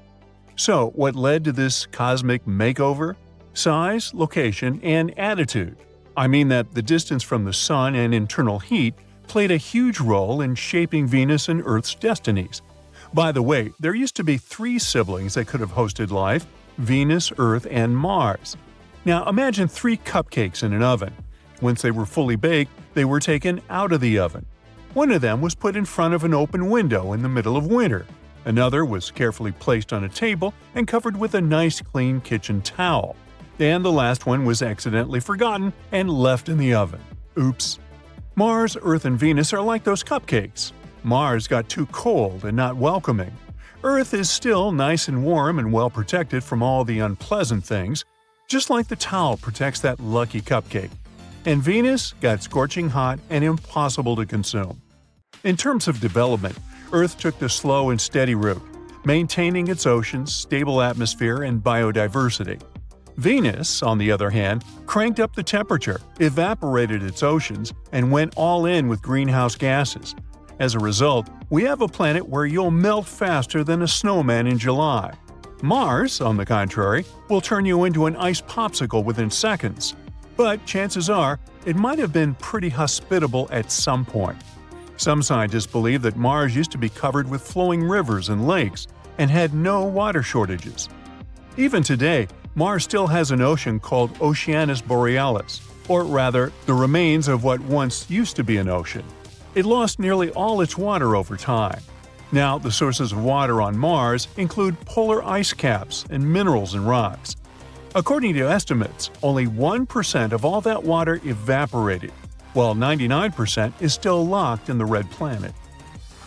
So, what led to this cosmic makeover? Size, location, and attitude. I mean that the distance from the Sun and internal heat played a huge role in shaping Venus and Earth's destinies. By the way, there used to be 3 siblings that could have hosted life: Venus, Earth, and Mars. Now imagine 3 cupcakes in an oven. Once they were fully baked, they were taken out of the oven. One of them was put in front of an open window in the middle of winter. Another was carefully placed on a table and covered with a nice clean kitchen towel. And the last one was accidentally forgotten and left in the oven. Oops. Mars, Earth, and Venus are like those cupcakes. Mars got too cold and not welcoming. Earth is still nice and warm and well protected from all the unpleasant things, just like the towel protects that lucky cupcake. And Venus got scorching hot and impossible to consume. In terms of development, Earth took the slow and steady route, maintaining its oceans, stable atmosphere, and biodiversity. Venus, on the other hand, cranked up the temperature, evaporated its oceans, and went all in with greenhouse gases. As a result, we have a planet where you'll melt faster than a snowman in July. Mars, on the contrary, will turn you into an ice popsicle within seconds. But chances are, it might have been pretty hospitable at some point. Some scientists believe that Mars used to be covered with flowing rivers and lakes and had no water shortages. Even today, Mars still has an ocean called Oceanus Borealis, or rather, the remains of what once used to be an ocean. It lost nearly all its water over time. Now, the sources of water on Mars include polar ice caps and minerals and rocks. According to estimates, only 1% of all that water evaporated, while 99% is still locked in the red planet.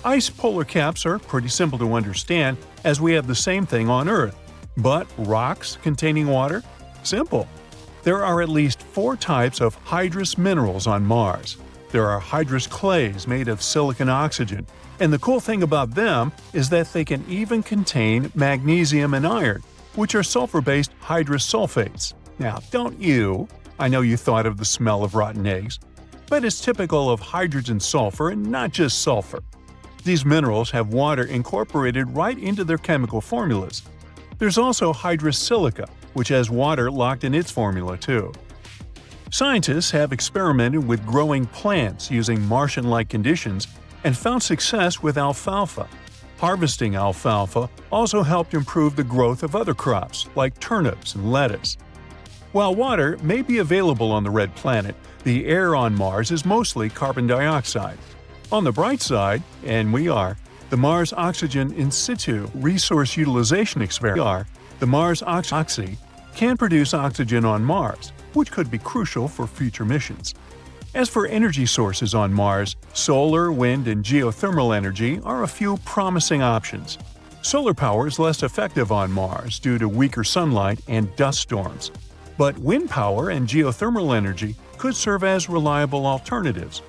Ice polar caps are pretty simple to understand, as we have the same thing on Earth. But rocks containing water? Simple. There are at least 4 types of hydrous minerals on Mars. There are hydrous clays made of silicon oxygen, and the cool thing about them is that they can even contain magnesium and iron, which are sulfur-based hydrous sulfates. Now, don't you? I know you thought of the smell of rotten eggs. But it's typical of hydrogen sulfur and not just sulfur. These minerals have water incorporated right into their chemical formulas. There's also hydrous silica, which has water locked in its formula too. Scientists have experimented with growing plants using Martian-like conditions and found success with alfalfa. Harvesting alfalfa also helped improve the growth of other crops like turnips and lettuce. While water may be available on the red planet, the air on Mars is mostly carbon dioxide. On the bright side, and the Mars Oxygen In Situ Resource Utilization Experiment, the Mars Oxy, can produce oxygen on Mars, which could be crucial for future missions. As for energy sources on Mars, solar, wind, and geothermal energy are a few promising options. Solar power is less effective on Mars due to weaker sunlight and dust storms. But wind power and geothermal energy could serve as reliable alternatives.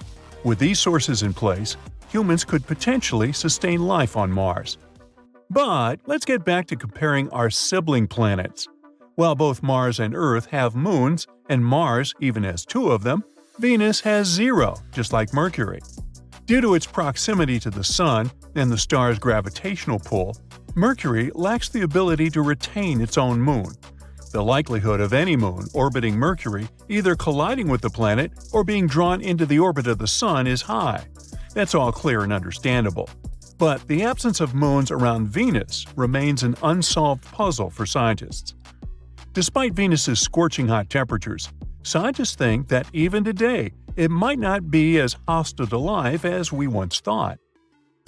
With these sources in place, humans could potentially sustain life on Mars. But let's get back to comparing our sibling planets. While both Mars and Earth have moons, and Mars even has 2 of them, Venus has 0, just like Mercury. Due to its proximity to the Sun and the star's gravitational pull, Mercury lacks the ability to retain its own moon. The likelihood of any moon orbiting Mercury either colliding with the planet or being drawn into the orbit of the Sun is high. That's all clear and understandable. But the absence of moons around Venus remains an unsolved puzzle for scientists. Despite Venus's scorching hot temperatures, scientists think that even today, it might not be as hostile to life as we once thought.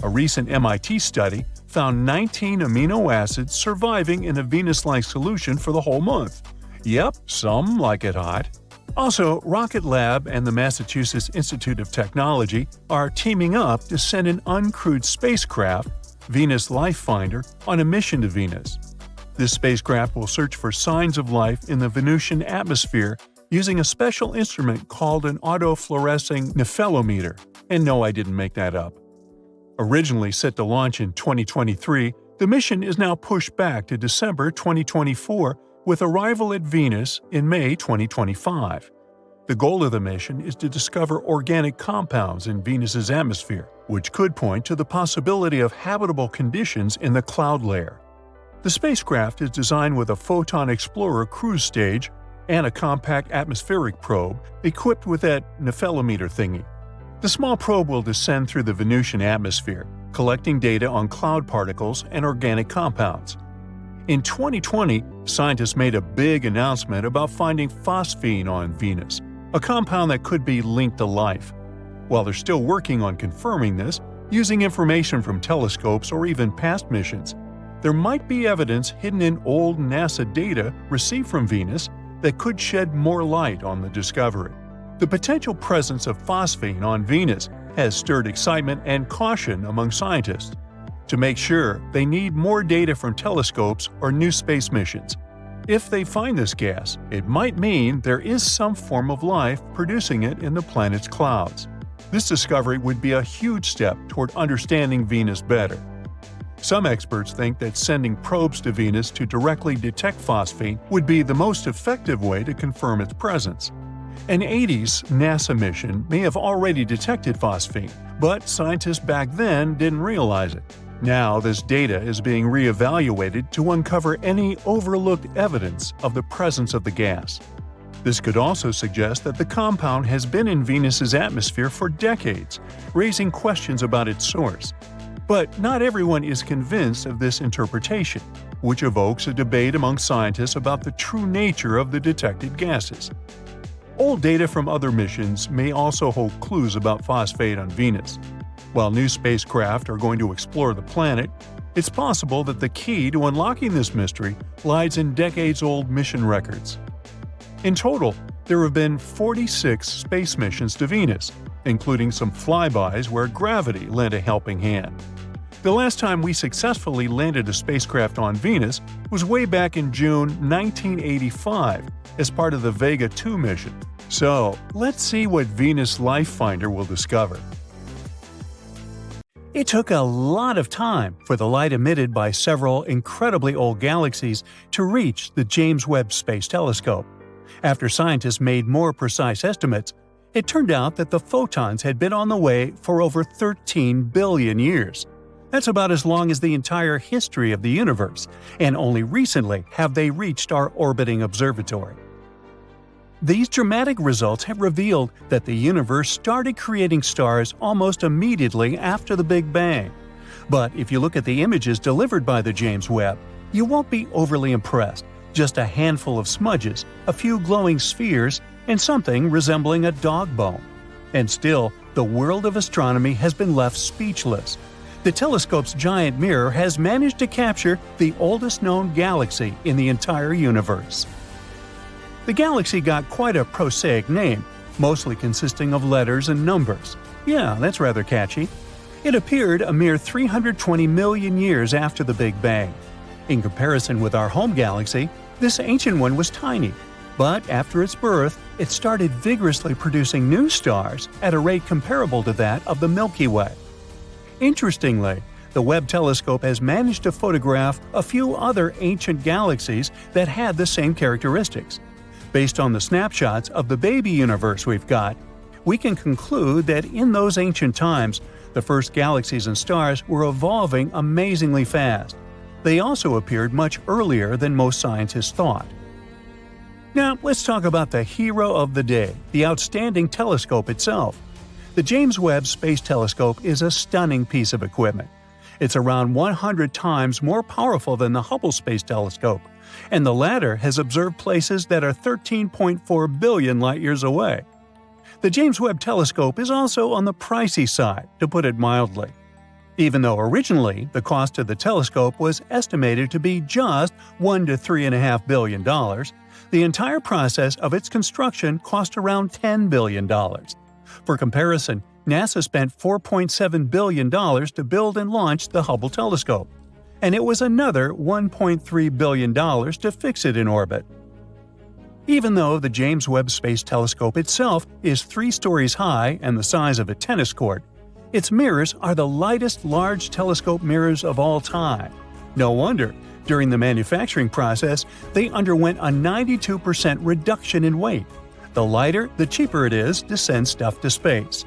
A recent MIT study found 19 amino acids surviving in a Venus-like solution for the whole month. Yep, some like it hot. Also, Rocket Lab and the Massachusetts Institute of Technology are teaming up to send an uncrewed spacecraft, Venus Life Finder, on a mission to Venus. This spacecraft will search for signs of life in the Venusian atmosphere using a special instrument called an autofluorescing nephelometer. And no, I didn't make that up. Originally set to launch in 2023, the mission is now pushed back to December 2024 with arrival at Venus in May 2025. The goal of the mission is to discover organic compounds in Venus's atmosphere, which could point to the possibility of habitable conditions in the cloud layer. The spacecraft is designed with a Photon Explorer cruise stage and a compact atmospheric probe equipped with that nephelometer thingy. The small probe will descend through the Venusian atmosphere, collecting data on cloud particles and organic compounds. In 2020, scientists made a big announcement about finding phosphine on Venus, a compound that could be linked to life. While they're still working on confirming this, using information from telescopes or even past missions, there might be evidence hidden in old NASA data received from Venus that could shed more light on the discovery. The potential presence of phosphine on Venus has stirred excitement and caution among scientists. To make sure, they need more data from telescopes or new space missions. If they find this gas, it might mean there is some form of life producing it in the planet's clouds. This discovery would be a huge step toward understanding Venus better. Some experts think that sending probes to Venus to directly detect phosphine would be the most effective way to confirm its presence. An 80s NASA mission may have already detected phosphine, but scientists back then didn't realize it. Now, this data is being re-evaluated to uncover any overlooked evidence of the presence of the gas. This could also suggest that the compound has been in Venus's atmosphere for decades, raising questions about its source. But not everyone is convinced of this interpretation, which evokes a debate among scientists about the true nature of the detected gases. Old data from other missions may also hold clues about phosphate on Venus. While new spacecraft are going to explore the planet, it's possible that the key to unlocking this mystery lies in decades-old mission records. In total, there have been 46 space missions to Venus, including some flybys where gravity lent a helping hand. The last time we successfully landed a spacecraft on Venus was way back in June 1985 as part of the Vega 2 mission. So, let's see what Venus Life Finder will discover. It took a lot of time for the light emitted by several incredibly old galaxies to reach the James Webb Space Telescope. After scientists made more precise estimates, it turned out that the photons had been on the way for over 13 billion years. That's about as long as the entire history of the universe, and only recently have they reached our orbiting observatory. These dramatic results have revealed that the universe started creating stars almost immediately after the Big Bang. But if you look at the images delivered by the James Webb, you won't be overly impressed, just a handful of smudges, a few glowing spheres, and something resembling a dog bone. And still, the world of astronomy has been left speechless. The telescope's giant mirror has managed to capture the oldest known galaxy in the entire universe. The galaxy got quite a prosaic name, mostly consisting of letters and numbers. Yeah, that's rather catchy. It appeared a mere 320 million years after the Big Bang. In comparison with our home galaxy, this ancient one was tiny. But after its birth, it started vigorously producing new stars at a rate comparable to that of the Milky Way. Interestingly, the Webb Telescope has managed to photograph a few other ancient galaxies that had the same characteristics. Based on the snapshots of the baby universe we've got, we can conclude that in those ancient times, the first galaxies and stars were evolving amazingly fast. They also appeared much earlier than most scientists thought. Now, let's talk about the hero of the day, the outstanding telescope itself. The James Webb Space Telescope is a stunning piece of equipment. It's around 100 times more powerful than the Hubble Space Telescope, and the latter has observed places that are 13.4 billion light-years away. The James Webb Telescope is also on the pricey side, to put it mildly. Even though originally the cost of the telescope was estimated to be just $1 to $3.5 billion, the entire process of its construction cost around $10 billion. For comparison, NASA spent $4.7 billion to build and launch the Hubble telescope, and it was another $1.3 billion to fix it in orbit. Even though the James Webb Space Telescope itself is 3 stories high and the size of a tennis court, its mirrors are the lightest large telescope mirrors of all time. No wonder, during the manufacturing process, they underwent a 92% reduction in weight. The lighter, the cheaper it is to send stuff to space.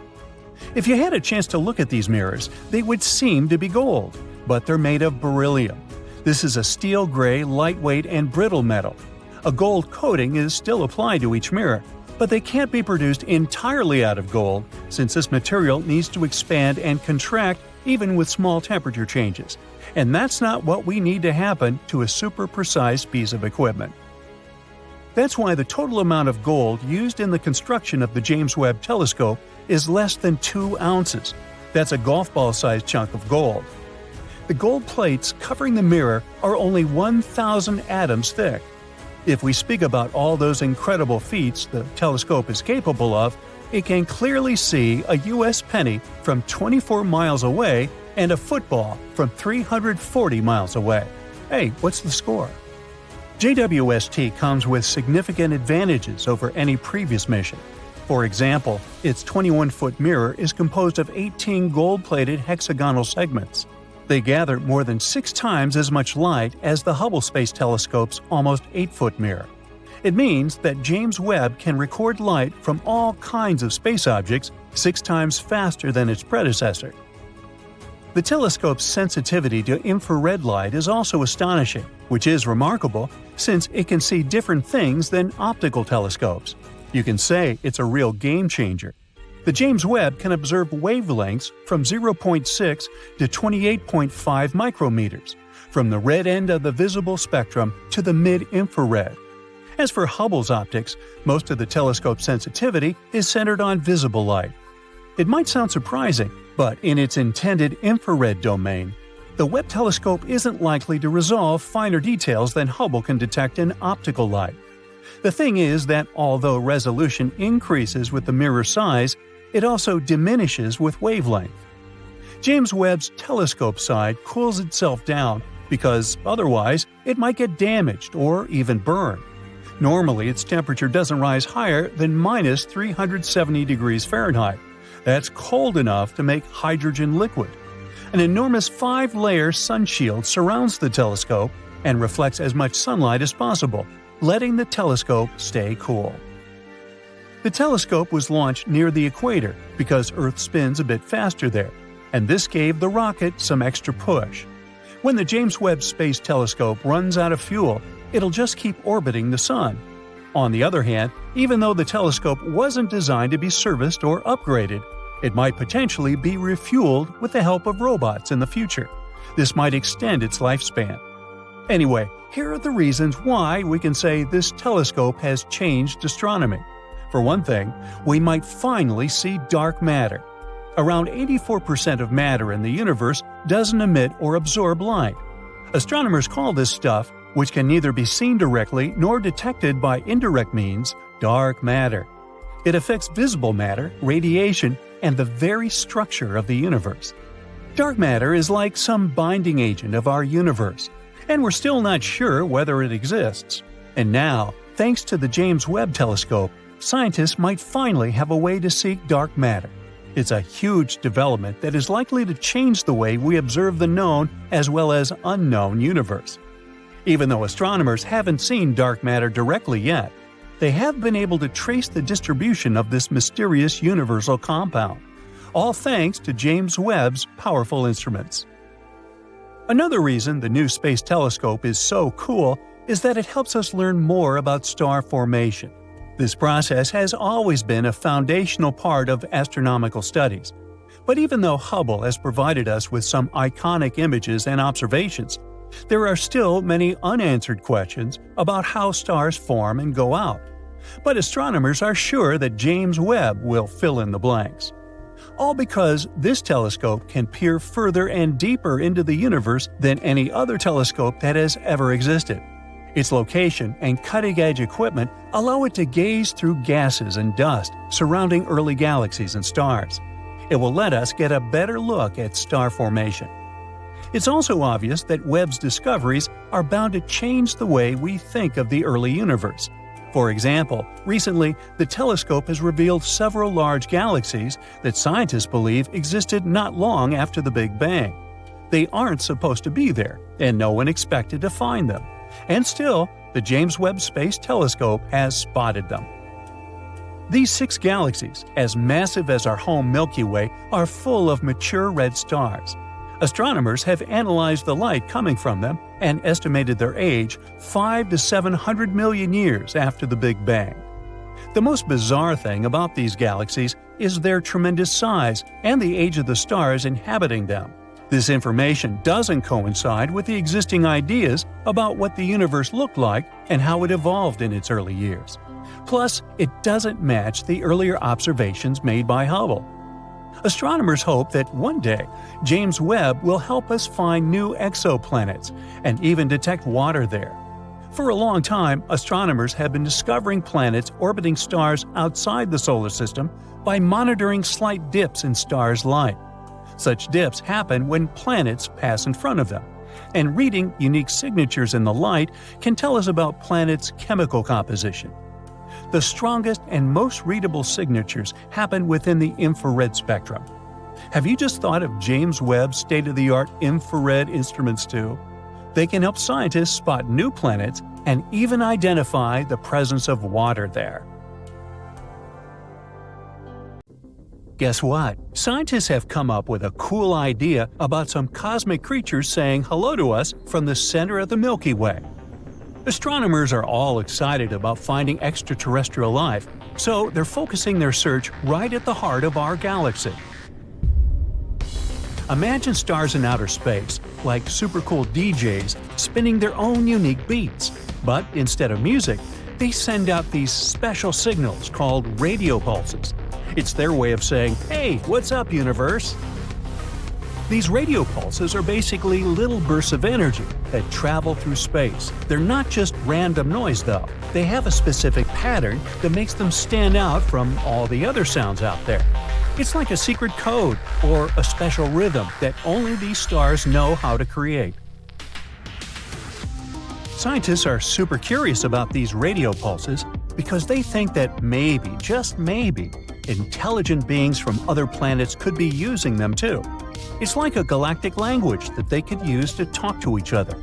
If you had a chance to look at these mirrors, they would seem to be gold, but they're made of beryllium. This is a steel gray, lightweight, and brittle metal. A gold coating is still applied to each mirror, but they can't be produced entirely out of gold since this material needs to expand and contract even with small temperature changes. And that's not what we need to happen to a super precise piece of equipment. That's why the total amount of gold used in the construction of the James Webb Telescope is less than 2 ounces. That's a golf ball-sized chunk of gold. The gold plates covering the mirror are only 1,000 atoms thick. If we speak about all those incredible feats the telescope is capable of, it can clearly see a U.S. penny from 24 miles away and a football from 340 miles away. Hey, what's the score? JWST comes with significant advantages over any previous mission. For example, its 21-foot mirror is composed of 18 gold-plated hexagonal segments. They gather more than 6 times as much light as the Hubble Space Telescope's almost 8-foot mirror. It means that James Webb can record light from all kinds of space objects 6 times faster than its predecessor. The telescope's sensitivity to infrared light is also astonishing, which is remarkable since it can see different things than optical telescopes. You can say it's a real game changer. The James Webb can observe wavelengths from 0.6 to 28.5 micrometers, from the red end of the visible spectrum to the mid-infrared. As for Hubble's optics, most of the telescope's sensitivity is centered on visible light. It might sound surprising, but in its intended infrared domain, the Webb telescope isn't likely to resolve finer details than Hubble can detect in optical light. The thing is that although resolution increases with the mirror size, it also diminishes with wavelength. James Webb's telescope side cools itself down because otherwise it might get damaged or even burned. Normally, its temperature doesn't rise higher than minus 370 degrees Fahrenheit. That's cold enough to make hydrogen liquid. An enormous 5-layer sunshield surrounds the telescope and reflects as much sunlight as possible, letting the telescope stay cool. The telescope was launched near the equator because Earth spins a bit faster there, and this gave the rocket some extra push. When the James Webb Space Telescope runs out of fuel, it'll just keep orbiting the Sun. On the other hand, even though the telescope wasn't designed to be serviced or upgraded, it might potentially be refueled with the help of robots in the future. This might extend its lifespan. Anyway, Here are the reasons why we can say this telescope has changed astronomy. For one thing, we might finally see dark matter. Around 84% of matter in the universe doesn't emit or absorb light. Astronomers call this stuff, which can neither be seen directly nor detected by indirect means, dark matter. It affects visible matter, radiation, and the very structure of the universe. Dark matter is like some binding agent of our universe, and we're still not sure whether it exists. And now, thanks to the James Webb Telescope, scientists might finally have a way to seek dark matter. It's a huge development that is likely to change the way we observe the known as well as unknown universe. Even though astronomers haven't seen dark matter directly yet, they have been able to trace the distribution of this mysterious universal compound, all thanks to James Webb's powerful instruments. Another reason the new space telescope is so cool is that it helps us learn more about star formation. This process has always been a foundational part of astronomical studies. But even though Hubble has provided us with some iconic images and observations, there are still many unanswered questions about how stars form and go out. But astronomers are sure that James Webb will fill in the blanks. All because this telescope can peer further and deeper into the universe than any other telescope that has ever existed. Its location and cutting-edge equipment allow it to gaze through gases and dust surrounding early galaxies and stars. It will let us get a better look at star formation. It's also obvious that Webb's discoveries are bound to change the way we think of the early universe. For example, recently, the telescope has revealed several large galaxies that scientists believe existed not long after the Big Bang. They aren't supposed to be there, and no one expected to find them. And still, the James Webb Space Telescope has spotted them. These 6 galaxies, as massive as our home Milky Way, are full of mature red stars. Astronomers have analyzed the light coming from them and estimated their age 5 to 700 million years after the Big Bang. The most bizarre thing about these galaxies is their tremendous size and the age of the stars inhabiting them. This information doesn't coincide with the existing ideas about what the universe looked like and how it evolved in its early years. Plus, it doesn't match the earlier observations made by Hubble. Astronomers hope that one day, James Webb will help us find new exoplanets and even detect water there. For a long time, astronomers have been discovering planets orbiting stars outside the solar system by monitoring slight dips in stars' light. Such dips happen when planets pass in front of them, and reading unique signatures in the light can tell us about planets' chemical composition. The strongest and most readable signatures happen within the infrared spectrum. Have you just thought of James Webb's state-of-the-art infrared instruments too? They can help scientists spot new planets and even identify the presence of water there. Guess what? Scientists have come up with a cool idea about some cosmic creatures saying hello to us from the center of the Milky Way. Astronomers are all excited about finding extraterrestrial life, so they're focusing their search right at the heart of our galaxy. Imagine stars in outer space, like super cool DJs, spinning their own unique beats. But instead of music, they send out these special signals called radio pulses. It's their way of saying, "Hey, what's up, universe?" These radio pulses are basically little bursts of energy that travel through space. They're not just random noise, though. They have a specific pattern that makes them stand out from all the other sounds out there. It's like a secret code or a special rhythm that only these stars know how to create. Scientists are super curious about these radio pulses because they think that maybe, just maybe, intelligent beings from other planets could be using them too. It's like a galactic language that they could use to talk to each other.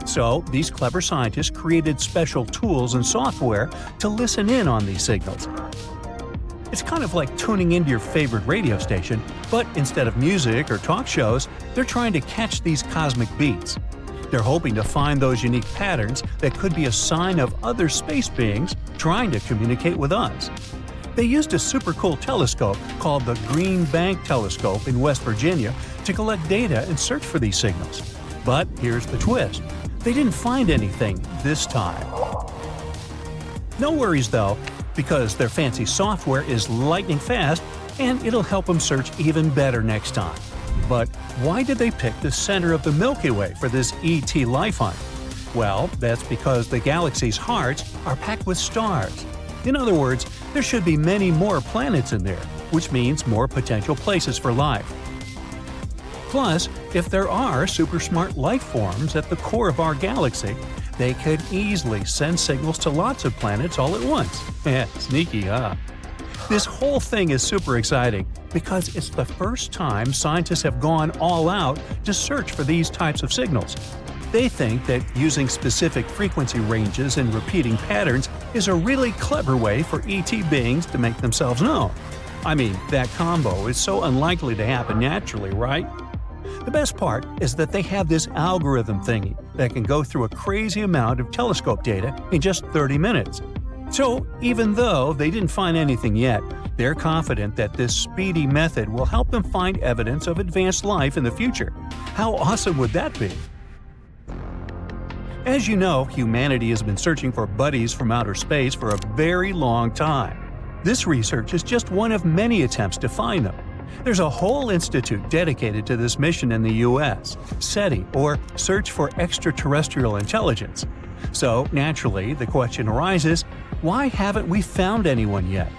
So, these clever scientists created special tools and software to listen in on these signals. It's kind of like tuning into your favorite radio station, but instead of music or talk shows, they're trying to catch these cosmic beats. They're hoping to find those unique patterns that could be a sign of other space beings trying to communicate with us. They used a super cool telescope called the Green Bank Telescope in West Virginia to collect data and search for these signals. But here's the twist. they didn't find anything this time. No worries though, because their fancy software is lightning fast and it'll help them search even better next time. But why did they pick the center of the Milky Way for this ET life hunt? Well, that's because the galaxy's hearts are packed with stars. In other words, there should be many more planets in there, which means more potential places for life. Plus, if there are super smart life forms at the core of our galaxy, they could easily send signals to lots of planets all at once. Sneaky, huh? This whole thing is super exciting because it's the first time scientists have gone all out to search for these types of signals. They think that using specific frequency ranges and repeating patterns is a really clever way for ET beings to make themselves known. I mean, that combo is so unlikely to happen naturally, right? The best part is that they have this algorithm thingy that can go through a crazy amount of telescope data in just 30 minutes. So, even though they didn't find anything yet, they're confident that this speedy method will help them find evidence of advanced life in the future. How awesome would that be? As you know, humanity has been searching for buddies from outer space for a very long time. This research is just one of many attempts to find them. There's a whole institute dedicated to this mission in the US, SETI, or Search for Extraterrestrial Intelligence. So, naturally, the question arises, why haven't we found anyone yet?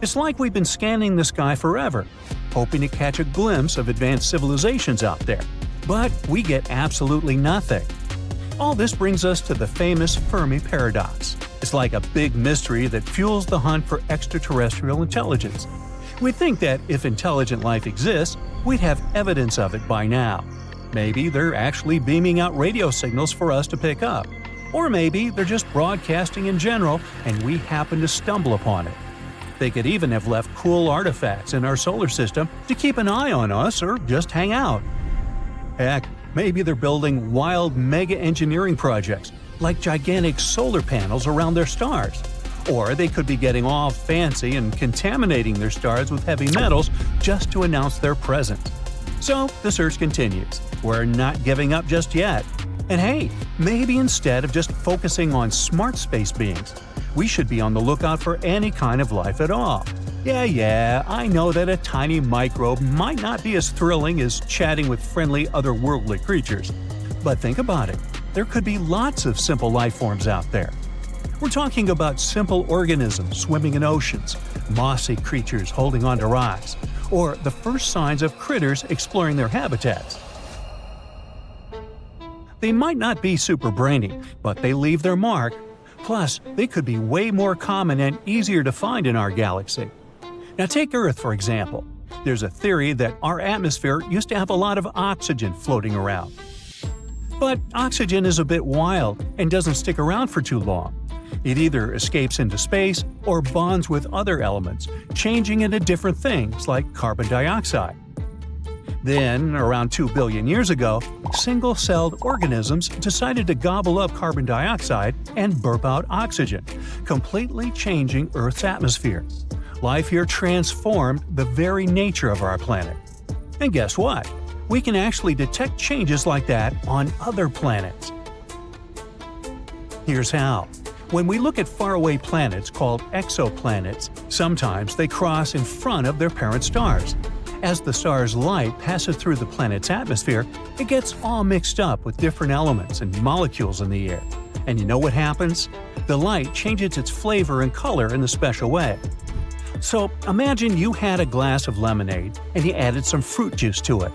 It's like we've been scanning the sky forever, hoping to catch a glimpse of advanced civilizations out there. But we get absolutely nothing. All this brings us to the famous Fermi paradox. It's like a big mystery that fuels the hunt for extraterrestrial intelligence. We think that if intelligent life exists, we'd have evidence of it by now. Maybe they're actually beaming out radio signals for us to pick up. Or maybe they're just broadcasting in general and we happen to stumble upon it. They could even have left cool artifacts in our solar system to keep an eye on us or just hang out. Heck, maybe they're building wild mega engineering projects, like gigantic solar panels around their stars. Or they could be getting all fancy and contaminating their stars with heavy metals just to announce their presence. So the search continues. We're not giving up just yet. And hey, maybe instead of just focusing on smart space beings, we should be on the lookout for any kind of life at all. Yeah, I know that a tiny microbe might not be as thrilling as chatting with friendly otherworldly creatures. But think about it. There could be lots of simple life forms out there. We're talking about simple organisms swimming in oceans, mossy creatures holding onto rocks, or the first signs of critters exploring their habitats. They might not be super brainy, but they leave their mark. Plus, they could be way more common and easier to find in our galaxy. Now take Earth, for example. There's a theory that our atmosphere used to have a lot of oxygen floating around. But oxygen is a bit wild and doesn't stick around for too long. It either escapes into space or bonds with other elements, changing into different things like carbon dioxide. Then, around 2 billion years ago, single-celled organisms decided to gobble up carbon dioxide and burp out oxygen, completely changing Earth's atmosphere. Life here transformed the very nature of our planet. And guess what? We can actually detect changes like that on other planets. Here's how. When we look at faraway planets called exoplanets, sometimes they cross in front of their parent stars. As the star's light passes through the planet's atmosphere, it gets all mixed up with different elements and molecules in the air. And you know what happens? The light changes its flavor and color in a special way. So imagine you had a glass of lemonade and you added some fruit juice to it.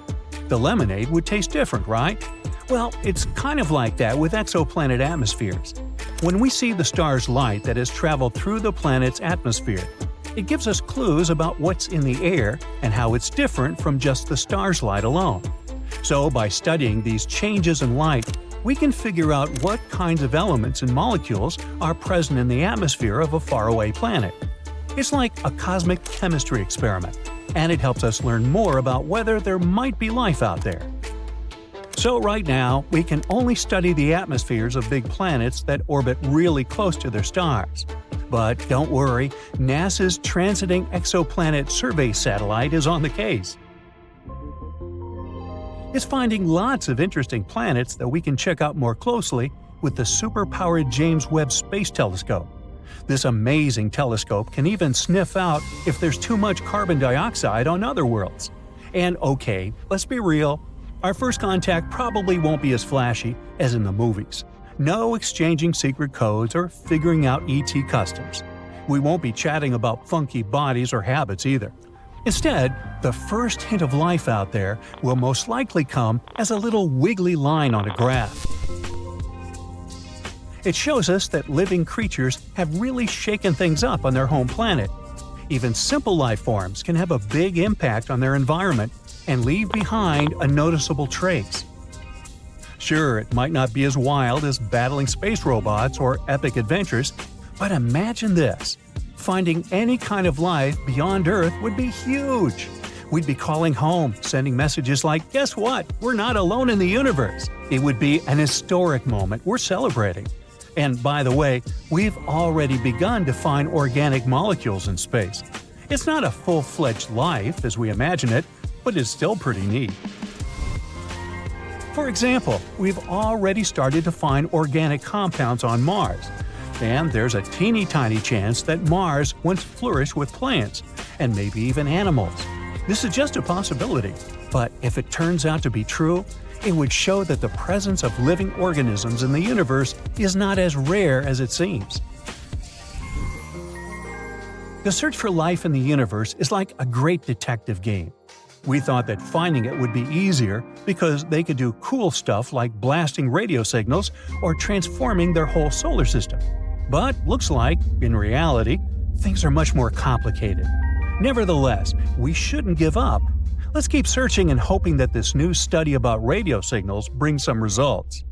The lemonade would taste different, right? Well, it's kind of like that with exoplanet atmospheres. When we see the star's light that has traveled through the planet's atmosphere, it gives us clues about what's in the air and how it's different from just the star's light alone. So by studying these changes in light, we can figure out what kinds of elements and molecules are present in the atmosphere of a faraway planet. It's like a cosmic chemistry experiment, and it helps us learn more about whether there might be life out there. So right now, we can only study the atmospheres of big planets that orbit really close to their stars. But don't worry, NASA's Transiting Exoplanet Survey Satellite is on the case. is finding lots of interesting planets that we can check out more closely with the super-powered James Webb Space Telescope. This amazing telescope can even sniff out if there's too much carbon dioxide on other worlds. And okay, let's be real, our first contact probably won't be as flashy as in the movies. No exchanging secret codes or figuring out ET customs. We won't be chatting about funky bodies or habits either. Instead, the first hint of life out there will most likely come as a little wiggly line on a graph. It shows us that living creatures have really shaken things up on their home planet. Even simple life forms can have a big impact on their environment and leave behind a noticeable trace. Sure, it might not be as wild as battling space robots or epic adventures, but imagine this. Finding any kind of life beyond Earth would be huge. We'd be calling home, sending messages like, "Guess what? We're not alone in the universe." It would be an historic moment we're celebrating. And by the way, we've already begun to find organic molecules in space. It's not a full-fledged life as we imagine it, but it's still pretty neat. For example, we've already started to find organic compounds on Mars. And there's a teeny-tiny chance that Mars once flourished with plants, and maybe even animals. This is just a possibility, but if it turns out to be true, it would show that the presence of living organisms in the universe is not as rare as it seems. The search for life in the universe is like a great detective game. We thought that finding it would be easier because they could do cool stuff like blasting radio signals or transforming their whole solar system. But looks like, in reality, things are much more complicated. Nevertheless, we shouldn't give up. Let's keep searching and hoping that this new study about radio signals brings some results.